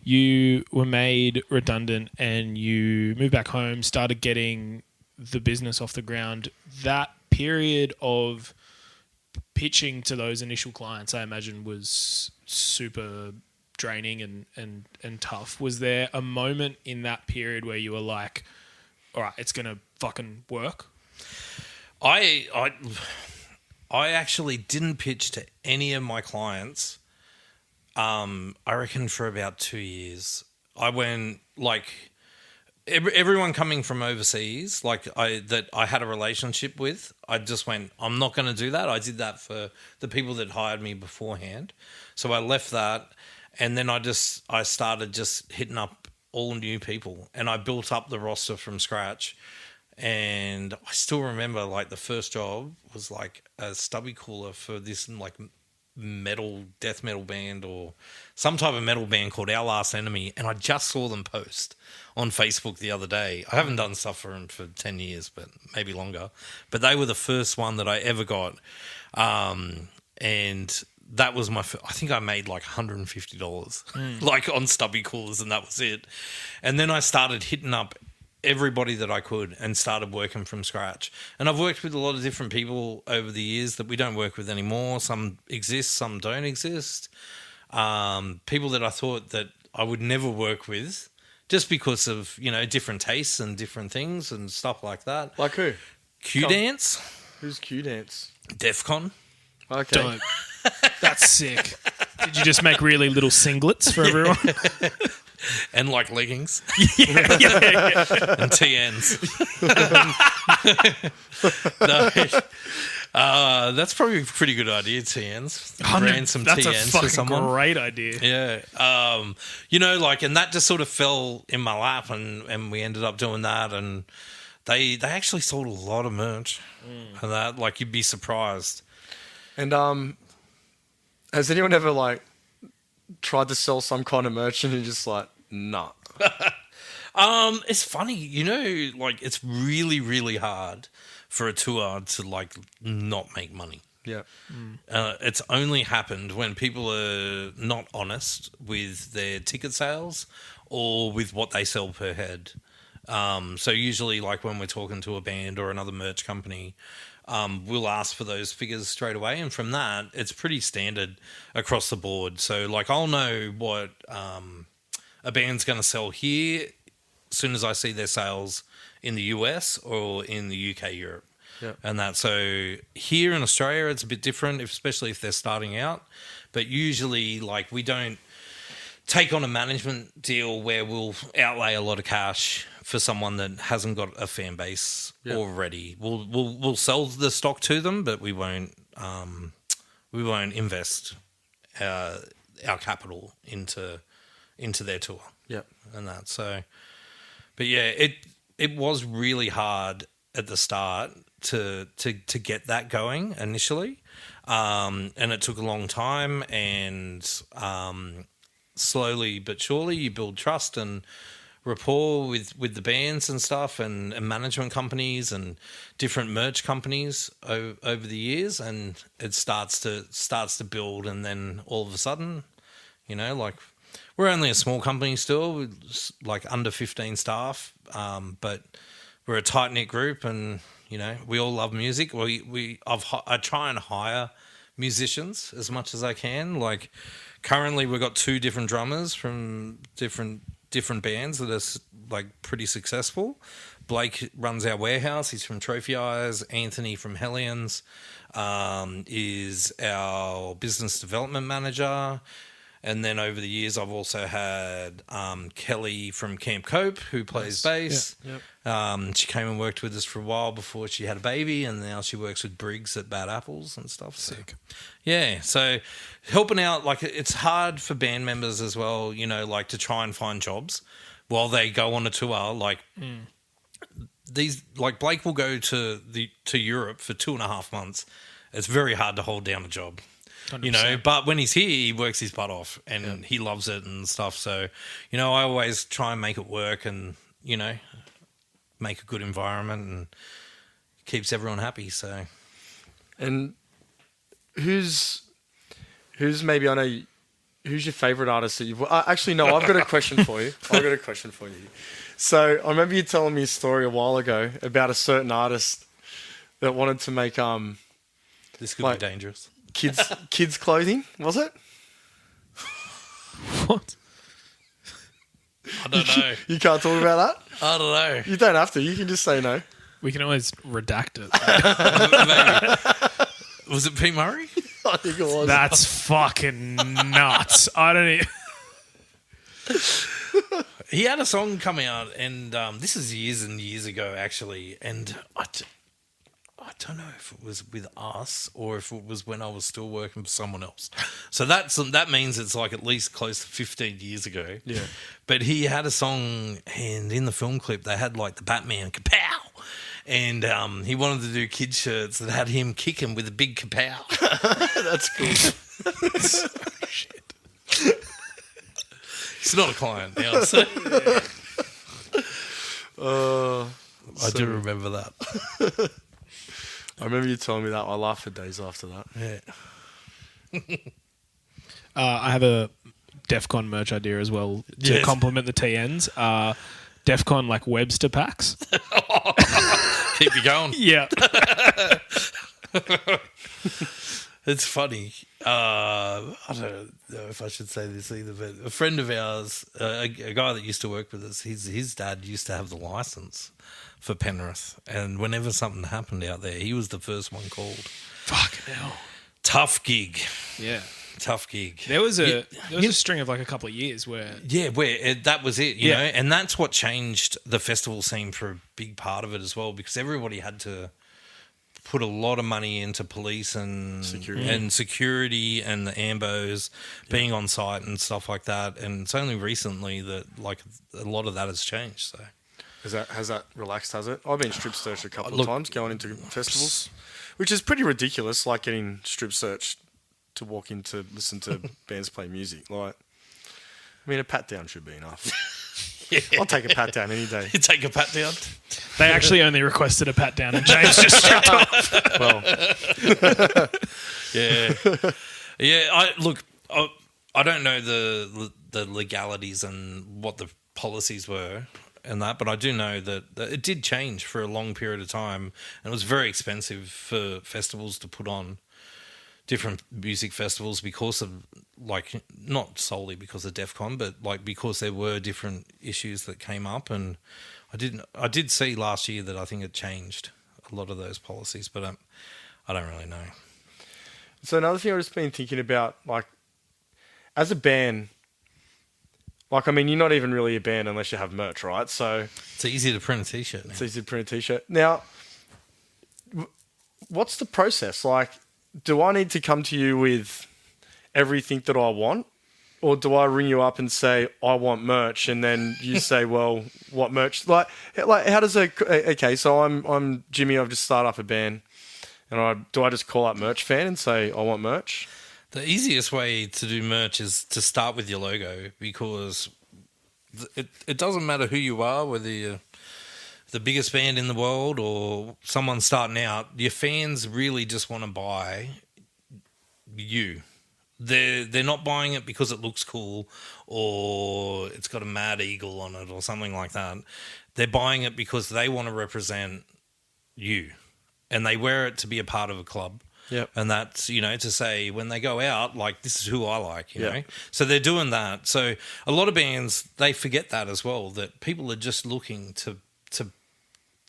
S3: you were made redundant and you moved back home, started getting the business off the ground, that period of pitching to those initial clients, I imagine, was super draining and tough. Was there a moment in that period where you were like, all right, it's going to fucking work?
S2: I actually didn't pitch to any of my clients. I reckon for about 2 years. I went like everyone coming from overseas, like I had a relationship with. I just went, I'm not going to do that. I did that for the people that hired me beforehand. So I left that, and then I started just hitting up all new people, and I built up the roster from scratch. And I still remember, like, the first job was like a stubby cooler for this like death metal band or some type of metal band called Our Last Enemy, and I just saw them post on Facebook the other day. I haven't done stuff for them for 10 years, but maybe longer. But they were the first one that I ever got, and that was I think I made like $150 like on stubby coolers, and that was it. And then I started hitting up everybody that I could and started working from scratch. And I've worked with a lot of different people over the years that we don't work with anymore. Some exist, some don't exist. People that I thought that I would never work with just because of, you know, different tastes and different things and stuff like that.
S1: Like who?
S2: Q-Dance.
S1: Who's Q-Dance?
S2: Defcon.
S1: Okay.
S3: Dope. That's sick. Did you just make really little singlets for everyone?
S2: And like leggings.
S3: Yeah.
S2: And TNs. No. That's probably a pretty good idea, TNs. Ran some
S3: that's
S2: TNs for someone.
S3: That's a great idea.
S2: Yeah. You know, like, and that just sort of fell in my lap, and we ended up doing that, and they actually sold a lot of merch. And that, like, you'd be surprised.
S1: And has anyone ever like tried to sell some kind of merch and you're just like, nah?
S2: It's funny, you know, like, it's really, really hard for a tour to like not make money.
S1: Yeah.
S2: It's only happened when people are not honest with their ticket sales or with what they sell per head. So usually, like, when we're talking to a band or another merch company, we'll ask for those figures straight away, and from that, it's pretty standard across the board. So, like, I'll know what a band's going to sell here soon as I see their sales in the US or in the UK, Europe.
S1: Yeah.
S2: And that, so here in Australia, it's a bit different, especially if they're starting out. But usually, like, we don't take on a management deal where we'll outlay a lot of cash for someone that hasn't got a fan base already. We'll sell the stock to them, but we won't invest our capital into their tour.
S1: Yeah.
S2: And that, so, but yeah, it was really hard at the start to get that going initially, and it took a long time, and slowly but surely you build trust and rapport with the bands and stuff, and management companies and different merch companies over the years, and it starts to build, and then all of a sudden, you know, like, we're only a small company still, with like under 15 staff, but we're a tight knit group, and you know, we all love music. I try and hire musicians as much as I can. Like, currently we've got 2 different drummers from different bands that are like pretty successful. Blake runs our warehouse. He's from Trophy Eyes. Anthony from Hellions is our business development manager. And then over the years, I've also had Kelly from Camp Cope, who plays bass.
S3: Yep.
S2: She came and worked with us for a while before she had a baby, and now she works with Briggs at Bad Apples and stuff.
S3: Sick.
S2: Yeah, so helping out, like, it's hard for band members as well, you know, like, to try and find jobs while they go on a tour. Like, these, like, Blake will go to Europe for 2.5 months. It's very hard to hold down a job. 100%. You know, but when he's here, he works his butt off, and he loves it and stuff. So, you know, I always try and make it work, and, you know, make a good environment, and keeps everyone happy. So,
S1: and who's maybe, I know, who's your favourite artist that you've... actually, no, I've got a question for you. So I remember you telling me a story a while ago about a certain artist that wanted to make
S2: this could be dangerous.
S1: Kids clothing, was it?
S3: What?
S2: I don't know.
S1: You can't talk about that?
S2: I don't know.
S1: You don't have to. You can just say no.
S3: We can always redact it.
S2: Maybe. Was it Pete Murray?
S1: I think it was.
S3: That's fucking nuts. I don't even...
S2: He had a song come out, and this is years and years ago, actually, and I don't know if it was with us or if it was when I was still working for someone else. So that means it's like at least close to 15 years ago.
S1: Yeah.
S2: But he had a song, and in the film clip they had like the Batman kapow, and he wanted to do kids shirts that had him kicking with a big kapow.
S1: That's cool.
S3: Shit.
S2: He's not a client now, so I do remember that.
S1: I remember you telling me that. I laughed for days after that.
S2: Yeah.
S3: I have a DEF CON merch idea as well to complement the TNs. DEF CON, like, Webster packs.
S2: Keep you going.
S3: Yeah.
S2: It's funny. I don't know if I should say this either, but a friend of ours, a guy that used to work with us, his dad used to have the license for Penrith, and whenever something happened out there, he was the first one called.
S3: Fucking hell.
S2: Tough gig.
S3: Yeah.
S2: Tough gig.
S3: There was a string of like a couple of years where...
S2: Yeah, where that was it, you know, and that's what changed the festival scene for a big part of it as well, because everybody had to put a lot of money into police and security and the ambos being on site and stuff like that, and it's only recently that like a lot of that has changed. So
S1: has that relaxed, has it? I've been strip searched a couple of times going into festivals, which is pretty ridiculous, like getting strip searched to walk in to listen to bands play music. Like, I mean, a pat down should be enough. I'll take a pat down any day.
S2: You take a pat down?
S3: they actually only requested a pat down and James just stripped off.
S1: Well,
S2: yeah. I don't know the legalities and what the policies were and that, but I do know that it did change for a long period of time, and it was very expensive for festivals to put on different music festivals because of, like, not solely because of DEF CON, but like because there were different issues that came up. And I did see last year that I think it changed a lot of those policies, but I don't really know.
S1: So another thing I've just been thinking about, like, as a band, like, I mean, you're not even really a band unless you have merch, right? So
S2: it's easy to print a T-shirt now.
S1: It's easy to print a T-shirt. Now, what's the process? Like, do I need to come to you with everything that I want? Or do I ring you up and say, I want merch, and then you say, well, what merch? Like how does okay, so I'm Jimmy, I've just started up a band, and do I just call up Merch Fan and say, I want merch?
S2: The easiest way to do merch is to start with your logo, because it doesn't matter who you are, whether you're the biggest band in the world or someone starting out, your fans really just want to buy you. They're not buying it because it looks cool or it's got a mad eagle on it or something like that. They're buying it because they want to represent you, and they wear it to be a part of a club.
S1: Yep.
S2: And that's, to say when they go out, like, this is who I like, you know? So they're doing that. So a lot of bands, they forget that as well, that people are just looking to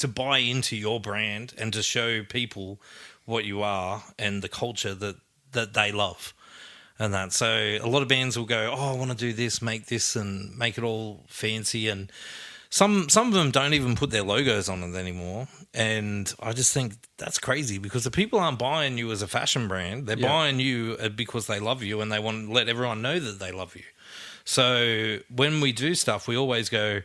S2: buy into your brand and to show people what you are and the culture that they love. And that. So a lot of bands will go, I want to do this, and make it all fancy. And some of them don't even put their logos on it anymore. And I just think that's crazy, because the people aren't buying you as a fashion brand. They're buying you because they love you and they want to let everyone know that they love you. So when we do stuff, we always go,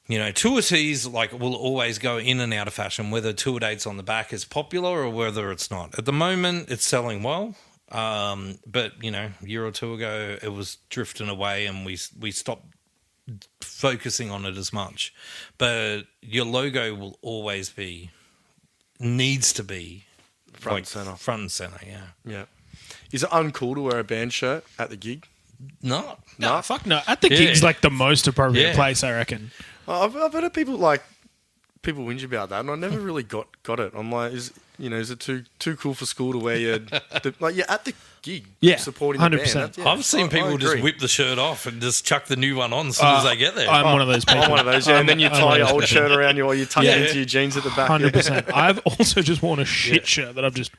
S2: tour tees, like, will always go in and out of fashion, whether tour dates on the back is popular or whether it's not. At the moment, it's selling well. But, a year or two ago, it was drifting away and we stopped focusing on it as much. But your logo will always needs to be
S1: front and center.
S2: Front and center,
S1: yeah. Is it uncool to wear a band shirt at the gig?
S2: No.
S3: No, fuck no. At the gig's like the most appropriate place, I reckon.
S1: I've heard people whinge about that, and I never really got it. I'm like, is it too cool for school to wear you're at the gig, supporting 100%. The band.
S2: I've seen people just whip the shirt off and just chuck the new one on as soon as they get there.
S3: I'm one of those people.
S1: I'm one of those, and then you tie your old shirt around you, or you tuck it into your jeans at the back.
S3: 100%. I've also just worn a shit shirt that I've just.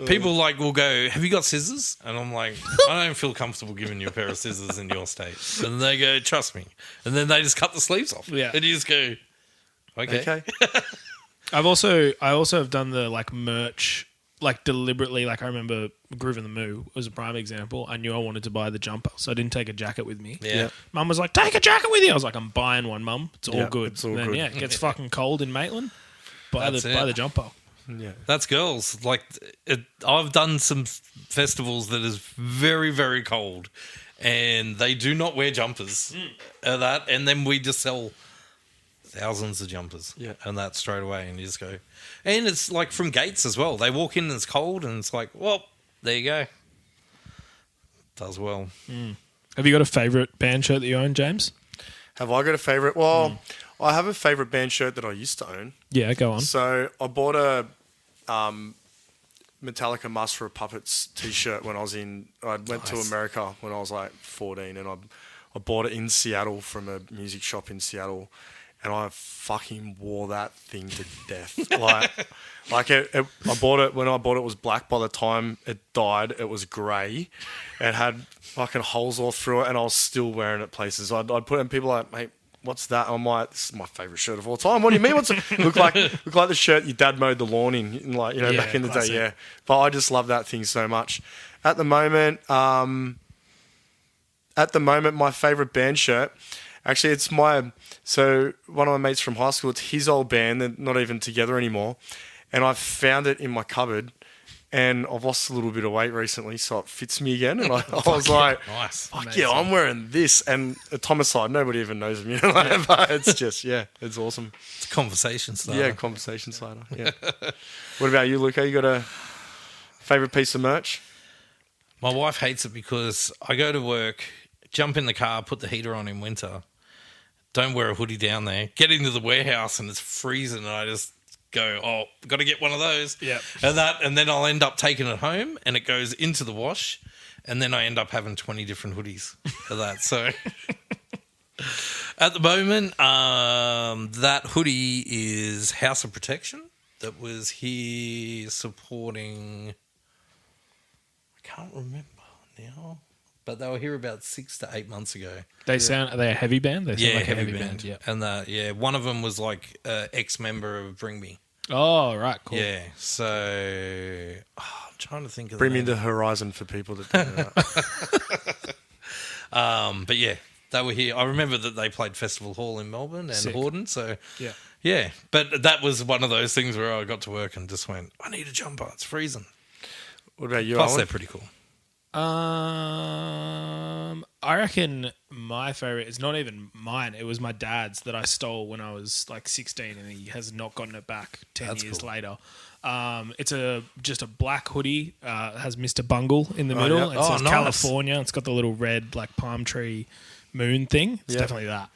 S2: People will go, have you got scissors? And I'm like, I don't feel comfortable giving you a pair of scissors in your state. And they go, trust me. And then they just cut the sleeves off.
S3: Yeah.
S2: And you just go, okay.
S3: I also have done the merch, deliberately. I remember Groove in the Moo was a prime example. I knew I wanted to buy the jumper, so I didn't take a jacket with me.
S2: Yeah.
S3: Mum was like, take a jacket with you. I was like, I'm buying one, Mum. It's all good.
S1: It's all
S3: good. It gets fucking cold in Maitland. Buy the jumper.
S1: Yeah.
S2: That's girls. I've done some festivals that is very, very cold, and they do not wear jumpers. And then we just sell thousands of jumpers.
S1: Yeah.
S2: And that straight away, and you just go. And it's from gates as well. They walk in and it's cold, and it's like, well, there you go. Does well.
S3: Have you got a favourite band shirt that you own, James?
S1: Have I got a favourite? Well, I have a favourite band shirt that I used to own.
S3: Yeah, go on.
S1: So I bought a Metallica Master of Puppets t-shirt when I went to America when I was 14, and I bought it in Seattle from a music shop in Seattle, and I fucking wore that thing to death. I bought it when I bought it was black. By the time it died, it was grey. It had fucking holes all through it, and I was still wearing it places. I'd put it, and people are like, mate, what's that? I'm like, this is my favourite shirt of all time. What do you mean? What's it look like the shirt your dad mowed the lawn in back in the day. Yeah. But I just love that thing so much. At the moment, my favourite band shirt, actually it's one of my mates from high school, it's his old band, they're not even together anymore. And I found it in my cupboard. And I've lost a little bit of weight recently, so it fits me again. And I was like,
S2: nice.
S1: Fuck amazing. Yeah, I'm wearing this. And at Homicide, nobody even knows me. But it's just, it's awesome.
S2: It's a conversation starter.
S1: Yeah, conversation starter. Yeah. What about you, Luca? You got a favourite piece of merch?
S2: My wife hates it because I go to work, jump in the car, put the heater on in winter, don't wear a hoodie down there, get into the warehouse and it's freezing, and I just go, oh, got to get one of those.
S3: Yeah.
S2: And then I'll end up taking it home and it goes into the wash and then I end up having 20 different hoodies for that. So at the moment, that hoodie is House of Protection that was here supporting, I can't remember now, but they were here about 6 to 8 months ago.
S3: Are they a heavy band? They sound
S2: Yeah,
S3: like a
S2: heavy band.
S3: Yeah.
S2: And one of them was like ex-member of Bring Me.
S3: Oh, right, cool.
S2: Yeah, so I'm trying to think of
S1: Bring
S2: the
S1: me the horizon for people that don't know that.
S2: but yeah, they were here. I remember that they played Festival Hall in Melbourne and
S3: Sick.
S2: Horden. So
S3: Yeah.
S2: But that was one of those things where I got to work and just went, I need a jumper. It's freezing.
S1: What about you,
S2: Plus,
S1: Owen?
S2: they're pretty cool.
S3: I reckon my favorite is not even mine. It was my dad's that I stole when I was like 16, and he has not gotten it back 10
S2: That's
S3: years
S2: cool.
S3: later. It's just a black hoodie. It has Mr. Bungle in the middle.
S1: yeah.
S3: It says
S2: nice.
S3: California. It's got the little red like palm tree moon thing. It's
S1: Yeah.
S3: definitely that.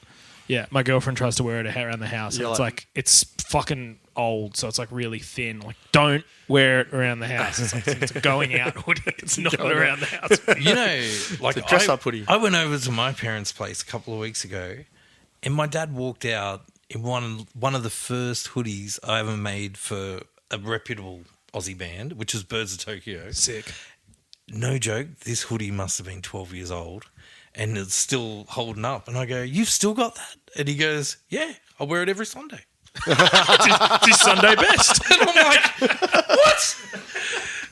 S3: Yeah, my girlfriend tries to wear it around the house, and
S1: Yeah,
S3: it's
S1: like-
S3: like it's fucking old, so it's like really thin. Like, don't wear it around the house. It's like it's a going out hoodie. It's not around the house.
S2: You know, like
S1: It's a dress-up hoodie.
S2: I went over to my parents' place a couple of weeks ago, and my dad walked out in one of the first hoodies I ever made for a reputable Aussie band, which was Birds of Tokyo.
S3: Sick.
S2: No joke, this hoodie must have been 12 years old, and it's still holding up. And I go, "You've still got that?" And he goes, "Yeah, I wear it every Sunday."
S3: It's Sunday best.
S2: And I'm like, "What?"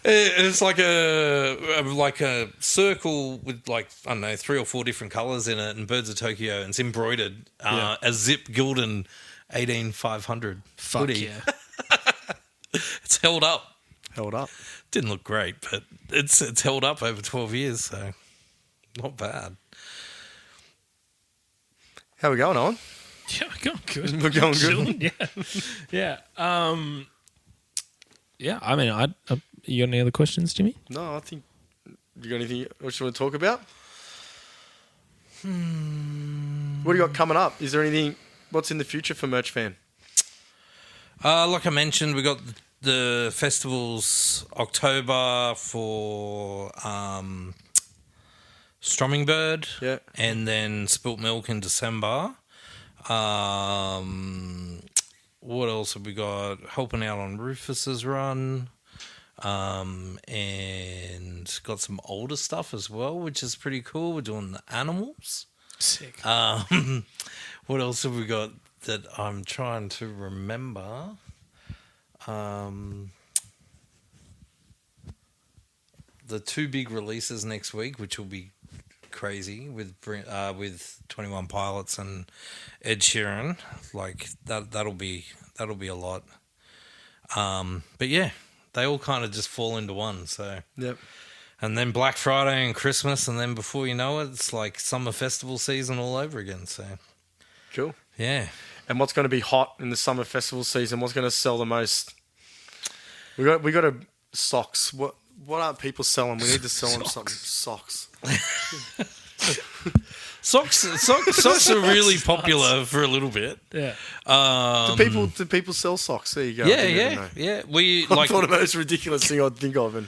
S2: It's like a circle with like, I don't know, 3 or 4 different colours in it, and Birds of Tokyo, and it's embroidered a Zip Gildan 18500
S3: Fuck
S2: hoodie.
S3: yeah.
S2: It's held up.
S1: Held up.
S2: Didn't look great, but it's held up over 12 years, so not bad.
S1: How we going, Owen?
S3: Yeah, we're going good.
S1: We're going good.
S3: Chilling, yeah. Yeah. I mean, you got any other questions, Jimmy?
S1: No, I think you got anything else you want to talk about? What do you got coming up? Is there anything? What's in the future for Merch Fan?
S2: Like I mentioned, we got the festivals October for Strumming Bird,
S1: Yeah.
S2: and then Spilt Milk in December. What else have we got? Helping out on Rufus's run, and got some older stuff as well, which is pretty cool. We're doing the Animals.
S3: Sick.
S2: What else have we got that I'm trying to remember? The 2 big releases next week, which will be crazy with 21 Pilots and Ed Sheeran. Like that'll be a lot. But yeah, they all kind of just fall into one. So
S1: Yep.
S2: and then Black Friday and Christmas, and then before you know it, it's like summer festival season all over again. So
S1: Cool.
S2: yeah.
S1: And what's going to be hot in the summer festival season? What's going to sell the most? We got a socks. What aren't people selling? We need to sell them something. Socks.
S2: Socks are really popular for a little bit.
S3: Yeah.
S1: Do people sell socks? There you go. I didn't even know.
S2: Yeah. We
S1: I
S2: like
S1: thought the most ridiculous thing I'd think of. And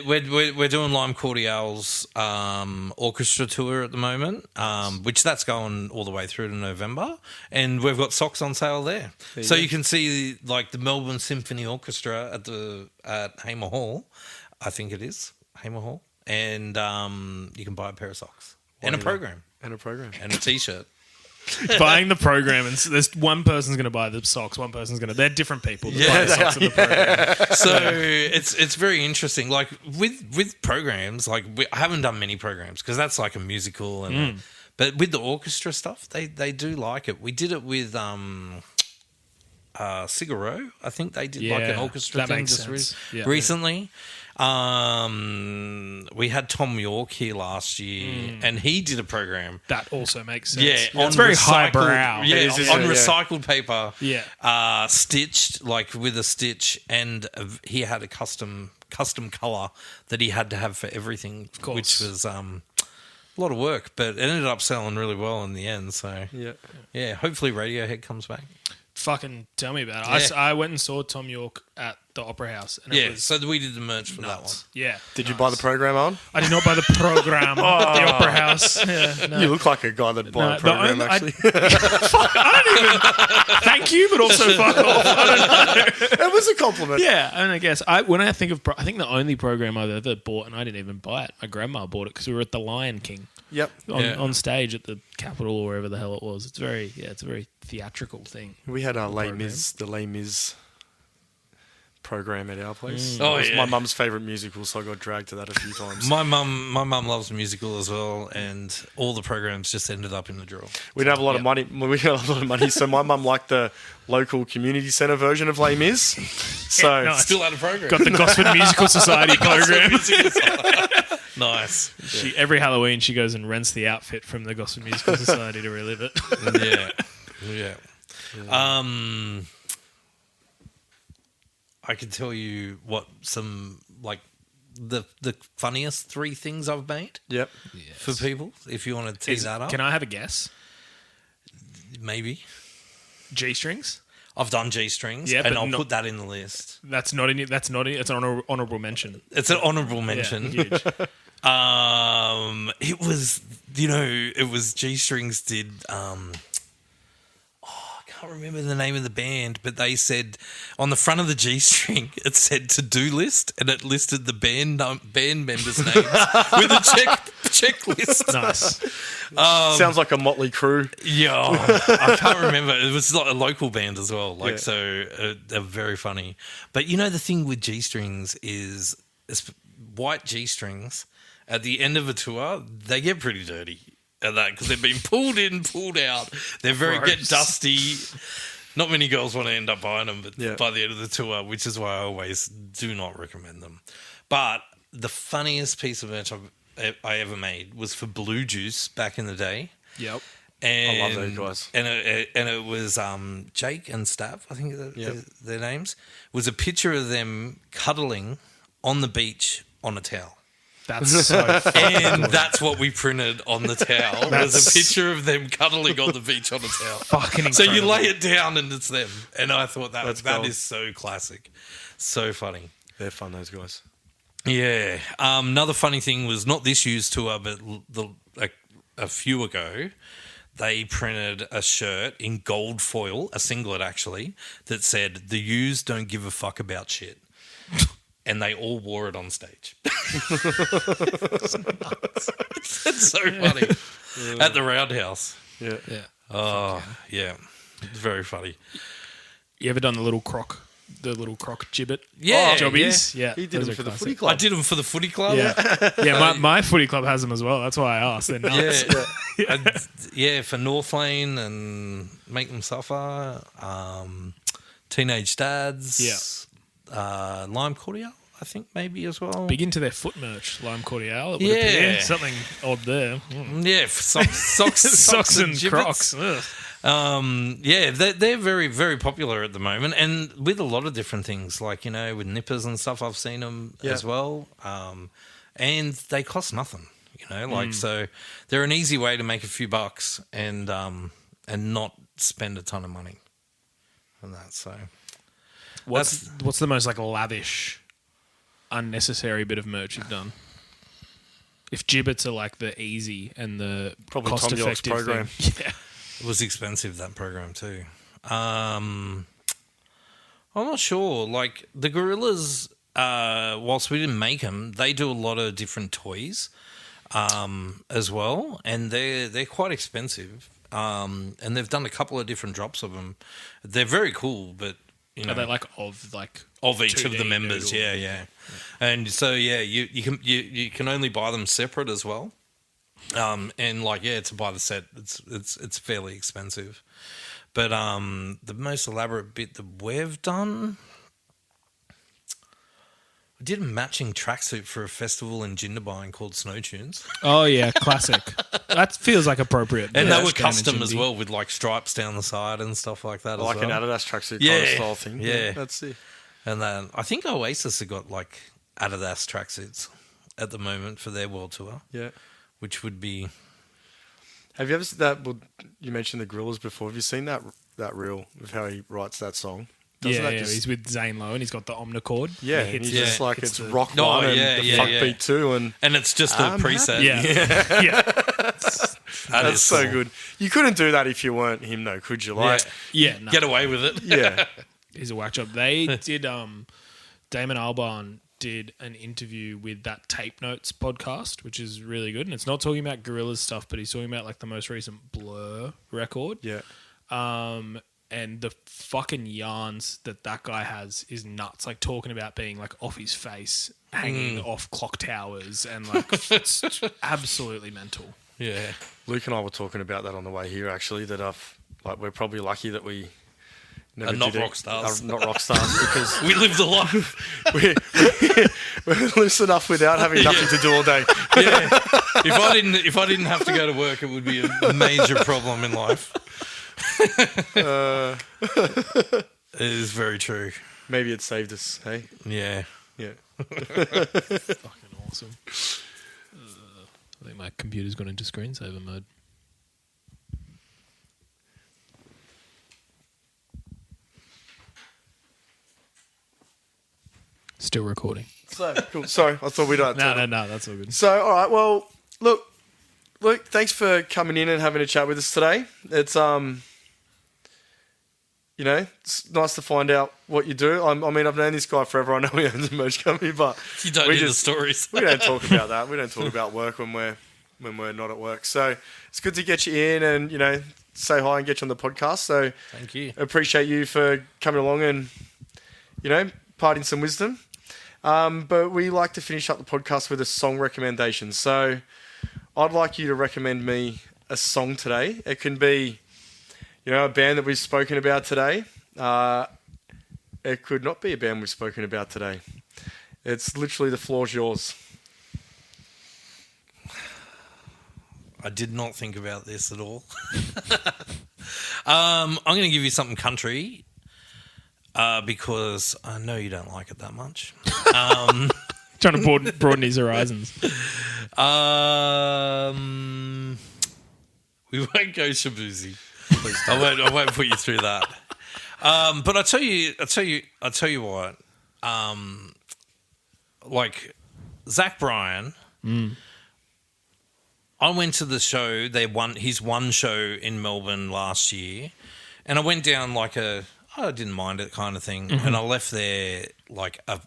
S2: we're doing Lime Cordial's orchestra tour at the moment, which that's going all the way through to November, and we've got socks on sale there. So you can see like the Melbourne Symphony Orchestra at Hamer Hall, I think it is Hamer Hall, and you can buy a pair of socks and a program
S1: and a program.
S2: and a T-shirt.
S3: Buying the program, and there's one person's going to buy the socks, one person's going to. They're different people. That buy the socks and the program.
S2: So it's very interesting. Like with programs, like I haven't done many programs because that's like a musical, and but with the orchestra stuff, they do like it. We did it with Figaro. I think they did like an orchestra
S3: that
S2: thing
S3: makes
S2: just
S3: sense. Yeah.
S2: recently. We had Tom York here last year, and he did a program.
S3: That also makes sense.
S2: Yeah,
S3: It's very
S2: recycled-
S3: highbrow.
S2: Yeah,
S1: It is,
S2: on
S1: yeah.
S2: recycled paper.
S3: Yeah.
S2: Stitched like with a stitch, and he had a custom color that he had to have for everything,
S3: course.
S2: which was a lot of work, but it ended up selling really well in the end. So
S1: Yeah.
S2: yeah, hopefully Radiohead comes back.
S3: Fucking tell me about it.
S2: Yeah.
S3: I went and saw Tom York at the Opera House. And it was
S2: So we did the merch for that one.
S3: nuts. Yeah.
S1: Did you buy the program on?
S3: I did not buy the program at the Opera House. Yeah, no.
S1: You look like a guy that bought a program, actually.
S3: Thank you, but also fuck off.
S1: It was a compliment.
S3: Yeah, and I guess when I think of, I think the only program I've ever bought, and I didn't even buy it. My grandma bought it because we were at the Lion King
S1: Yep.
S3: on stage at the Capitol or wherever the hell it was. It's a very theatrical thing.
S1: We had our
S3: program.
S1: the Les Mis program at our place.
S2: Oh,
S1: It was
S2: yeah.
S1: my mum's favourite musical, so I got dragged to that a few times.
S2: My mum loves musical as well, and all the programs just ended up in the drawer.
S1: We didn't have a lot of money. We didn't have a lot of money, so my mum liked the local community centre version of Les Mis. So
S3: nice.
S2: Still had a program.
S3: Got the Gosford Musical Society program.
S2: Nice.
S3: Every Halloween, she goes and rents the outfit from the Gosford Musical Society to relive it.
S2: Yeah. I can tell you what some like the funniest 3 things I've made
S1: yep.
S2: for people. If you want to tee that up,
S3: Can I have a guess?
S2: maybe
S3: G-strings?
S2: I've done G-strings,
S3: Yeah,
S2: and
S3: but
S2: I'll
S3: not-
S2: put that in the list.
S3: That's not any. That's not any. It's an honorable mention.
S2: It's an honourable mention.
S3: Yeah, huge.
S2: It was, it was G-Strings did, I can't remember the name of the band, but they said on the front of the G-string, it said to-do list, and it listed the band members' names with a checklist.
S3: Nice.
S1: Sounds like a Motley Crue.
S2: Yeah, I can't remember. It was like a local band as well.
S1: Yeah.
S2: They're very funny. But the thing with G-strings is white G-strings, at the end of a tour, they get pretty dirty at that because they've been pulled in, pulled out. They're get dusty. Not many girls want to end up buying them, but by the end of the tour, which is why I always do not recommend them. But the funniest piece of merch I ever made was for Blue Juice back in the day.
S3: Yep.
S2: And,
S1: I love those guys.
S2: And it was Jake and Stav, I think their names, was a picture of them cuddling on the beach on a towel.
S3: That's so
S2: And that's what we printed on the towel. Was a picture of them cuddling on the beach on a towel.
S3: fucking incredible.
S2: So you lay it down and it's them. And I thought that
S1: gold.
S2: is so classic. So funny.
S1: They're fun, those guys.
S2: Yeah. Another funny thing was not this used tour, but a few ago, they printed a shirt in gold foil, a singlet actually, that said, "The U's don't give a fuck about shit." And they all wore it on stage. It's so funny. At the Roundhouse.
S1: Yeah.
S3: Yeah.
S2: Oh, yeah. It's very funny.
S3: You ever done the little croc gibbet?
S2: Yeah,
S3: jobbies. Yeah.
S1: He did
S3: those
S1: them
S3: are
S1: for the
S3: classic.
S1: footy club.
S2: I did them for the footy club.
S3: Yeah. My footy club has them as well. That's why I asked. They're nuts.
S2: For North Lane and Make Them Suffer, Teenage Dads, Lime Cordial, I think maybe as well.
S3: Big into their foot merch, Lime Cordial. It would
S2: Yeah.
S3: appear. Something odd there.
S2: Yeah, socks and
S3: and
S2: Crocs.
S3: Crocs. Ugh.
S2: They're very, very popular at the moment, and with a lot of different things, like with nippers and stuff. I've seen them as well, and they cost nothing. So they're an easy way to make a few bucks and not spend a ton of money on that. So
S3: What's the most lavish, unnecessary bit of merch you've done? If gibbets are the easy and the
S1: Probably Tom York's
S3: cost-effective
S1: program.
S3: thing. Yeah.
S2: it was expensive, that program too. I'm not sure. Like the Gorillas, whilst we didn't make them, they do a lot of different toys as well, and they're quite expensive. And they've done a couple of different drops of them. They're very cool, but
S3: Are they
S2: of each
S3: 2D
S2: of the members?
S3: noodle?
S2: Yeah. And so you can only buy them separate as well. And to buy the set, it's fairly expensive. But the most elaborate bit that we've done, I did a matching tracksuit for a festival in Jindabyne called Snow Tunes.
S3: Oh yeah, classic. That feels appropriate.
S2: And
S3: Yeah,
S2: they were
S3: down in
S2: custom as
S3: Jindy.
S2: well, with stripes down the side and stuff like that.
S1: Like
S2: as well.
S1: an Adidas tracksuit kind of style thing.
S2: Yeah.
S1: That's it.
S2: And then I think Oasis have got Adidas tracksuits at the moment for their world tour.
S1: Yeah.
S2: Which would be...
S1: Have you ever seen that? Well, you mentioned the Gorillas before. Have you seen that that reel of how he writes that song.
S3: Yeah, he's with Zane Lowe and he's got the omnichord.
S1: Yeah,
S3: and
S1: he's just like
S3: hits
S1: it's
S3: the-
S1: rock one and the funk beat too, and
S2: it's just a preset.
S3: Yeah.
S1: that's so good. You couldn't do that if you weren't him, though, could you? Like,
S3: Yeah, no.
S2: Get away with it.
S1: yeah,
S3: He's a whack job. They did. Damon Albarn did an interview with that Tape Notes podcast, which is really good, and it's not talking about Gorillaz stuff, but he's talking about like the most recent Blur record.
S1: yeah.
S3: And the fucking yarns that guy has is nuts. Like talking about being like off his face, hanging off clock towers, and like it's absolutely mental.
S2: Yeah.
S1: Luke and I were talking about that on the way here. Actually, that we're probably lucky that we never
S2: Are not
S1: did
S2: rock stars.
S1: Are not rock stars because
S2: We lived a life.
S1: we're loose enough without having nothing to do all day.
S2: Yeah. If I didn't have to go to work, it would be a major problem in life. It is very true.
S1: Maybe it saved us. Hey,
S2: Yeah.
S1: yeah.
S3: Fucking awesome. I think my computer's gone into screensaver mode. Still recording.
S1: So cool. Sorry, I thought we'd
S3: No, that's all good.
S1: So, all right. Well, look, Luke, thanks for coming in and having a chat with us today. It's it's nice to find out what you do. I mean, I've known this guy forever. I know he owns a merch company, but
S2: You don't need the stories.
S1: we don't talk about that. We don't talk about work when we're not at work. So it's good to get you in and say hi and get you on the podcast. So
S2: Thank you.
S1: appreciate you for coming along and imparting some wisdom. But we like to finish up the podcast with a song recommendation. So I'd like you to recommend me a song today. It can be, a band that we've spoken about today. It could not be a band we've spoken about today. It's literally the floor's yours.
S2: I did not think about this at all. I'm going to give you something country because I know you don't like it that much.
S3: Trying to broaden his horizons.
S2: We won't go Shabuzi. I won't put you through that. But I tell you what. Like Zach Bryan. I went to the show. His one show in Melbourne last year, and I went down like I didn't mind it kind of thing, and I left there like a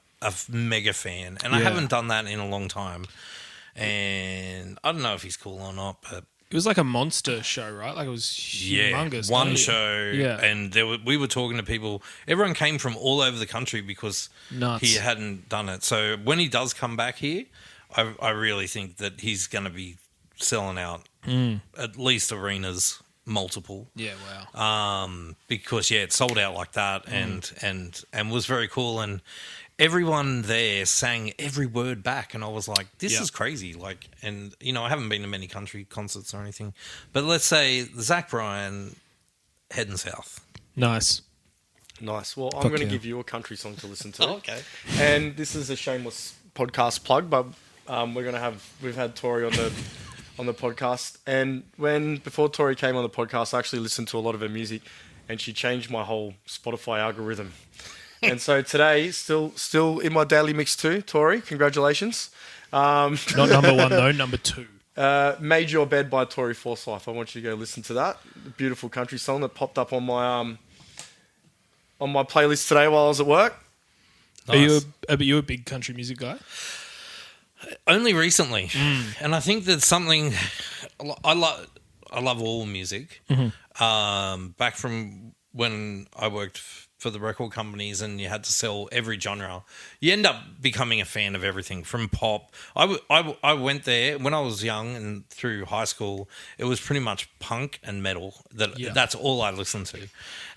S2: mega fan, and I haven't done that in a long time. And I don't know if he's cool or not, but
S3: It was like a monster show, right? Like it was humongous.
S2: one show, and we were talking to people. Everyone came from all over the country because he hadn't done it. So when he does come back here, I really think that he's going to be selling out at least arenas, multiple.
S3: Yeah, wow.
S2: Because it sold out like that, and was very cool, and everyone there sang every word back, and I was like, this is crazy. Like, and I haven't been to many country concerts or anything, but let's say Zach Bryan heading south.
S3: Nice.
S1: Well, I'm going to give you a country song to listen to.
S2: Okay.
S1: And this is a shameless podcast plug, but we've had Tori on the podcast, and before Tori came on the podcast, I actually listened to a lot of her music, and she changed my whole Spotify algorithm. And so today, still in my daily mix too, Tori. Congratulations.
S3: Not number one though, number two.
S1: Made Your Bed by Tori Forsyth. I want you to go listen to that. A beautiful country song that popped up on my playlist today while I was at work.
S2: Nice.
S3: Are you a big country music guy?
S2: Only recently, and I think that's something I love. I love all music. Back from when I worked for the record companies, and you had to sell every genre, you end up becoming a fan of everything from pop. I went there when I was young and through high school. It was pretty much punk and metal. That's all I listened to.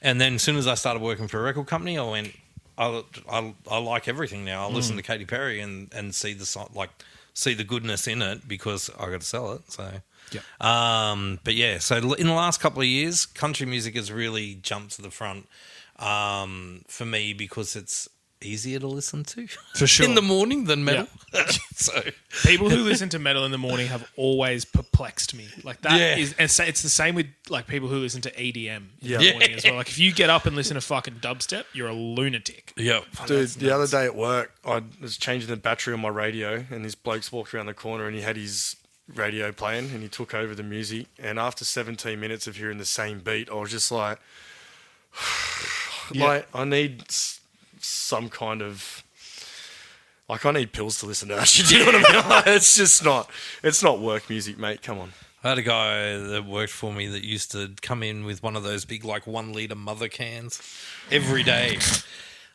S2: And then as soon as I started working for a record company, I went, I like everything now. I listen to Katy Perry and see the song, see the goodness in it because I got to sell it. So. But yeah, so in the last couple of years, country music has really jumped to the front for me because easier to listen to
S3: For sure.
S2: in the morning than metal. So
S3: people who listen to metal in the morning have always perplexed me. Like that
S2: Yeah.
S3: is, and it's the same with like people who listen to EDM in the morning as well. Like if you get up and listen to fucking dubstep, you're a lunatic.
S2: yeah,
S1: Dude, the other day at work, I was changing the battery on my radio, and this bloke's walked around the corner, and he had his radio playing, and he took over the music. And after 17 minutes of hearing the same beat, I was just like, like I need some kind of, like I need pills to listen to that shit. Do you know what I mean? Like, it's not work music, mate. Come on.
S2: I had a guy that worked for me that used to come in with one of those big, like 1 litre mother cans every day,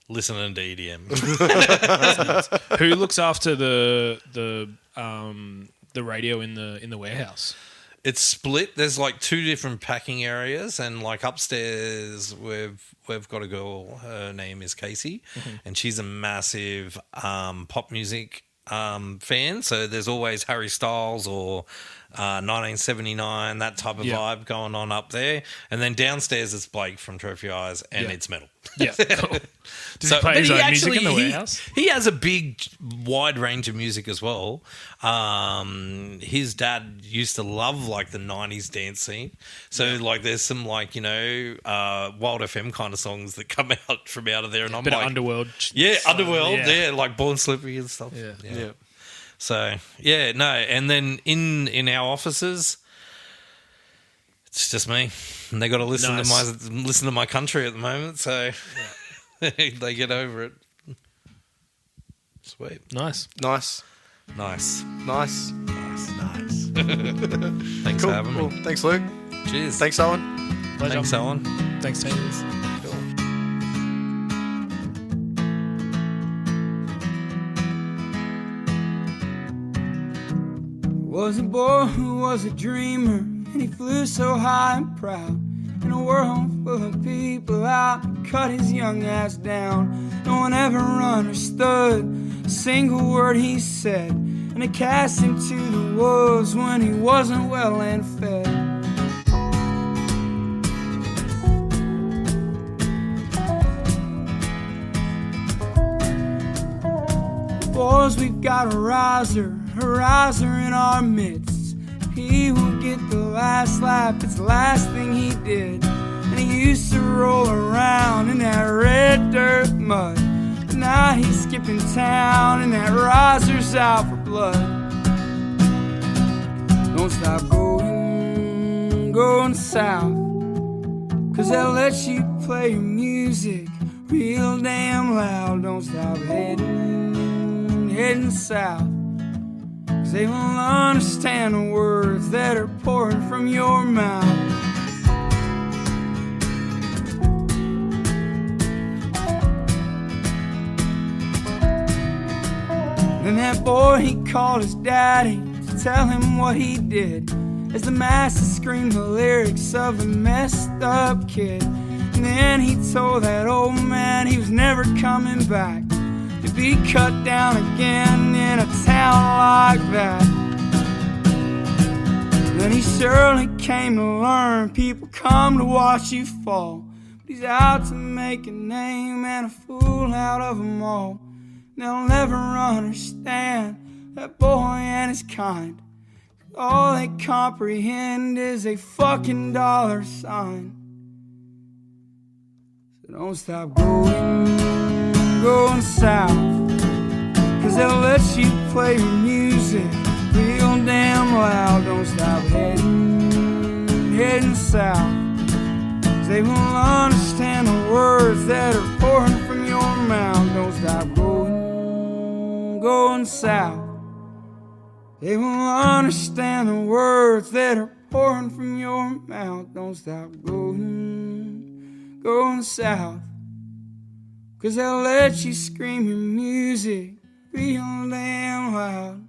S2: listening to EDM.
S3: Who looks after the radio in the warehouse?
S2: It's split. There's like 2 different packing areas, and like upstairs we've got a girl. Her name is Casey, and she's a massive pop music fan. So there's always Harry Styles or 1979, that type of vibe going on up there. And then downstairs it's Blake from Trophy Eyes, and it's metal.
S3: Yeah, cool. Does he play his own music in the warehouse?
S2: He has a big, wide range of music as well. His dad used to love like the 90s dance scene. So like there's some like, you know, Wild FM kind of songs that come out from out of there. And I'm
S3: Bit
S2: like...
S3: of Underworld.
S2: Underworld, like Born Slippery and stuff.
S1: Yeah.
S2: So, yeah, no. And then in our offices... It's just me, and they got to listen to my country at the moment, so they get over it. Sweet,
S1: nice.
S2: Nice.
S1: Thanks
S2: for having me.
S1: Well, thanks, Luke.
S2: Cheers.
S1: Thanks, Owen.
S3: Pleasure.
S2: Thanks, Owen.
S3: Thanks, Taylor.
S4: Was a boy who was a dreamer, and he flew so high and proud. In a world full of people out, cut his young ass down. No one ever understood a single word he said, and it cast him to the wolves when he wasn't well and fed. Boys, we've got a riser in our midst. He will get the last lap, it's the last thing he did. And he used to roll around in that red dirt mud, but now he's skipping town and that riser's out for blood. Don't stop going south, 'cause they'll let you play your music real damn loud. Don't stop heading south, 'cause they won't understand the words that are pouring from your mouth. Then that boy, he called his daddy to tell him what he did, as the masses screamed the lyrics of the messed up kid. And then he told that old man he was never coming back, to be cut down again in a town like that. Then he surely came to learn people come to watch you fall, but he's out to make a name and a fool out of them all. They'll never understand that boy and his kind. All they comprehend is a fucking dollar sign. So don't stop going south, 'cause they'll let you play your music real damn loud. Don't stop heading south, 'cause they won't understand the words that are pouring from your mouth. Don't stop going south, they won't understand the words that are pouring from your mouth. Don't stop going south, 'cause they'll let you scream your music real damn loud.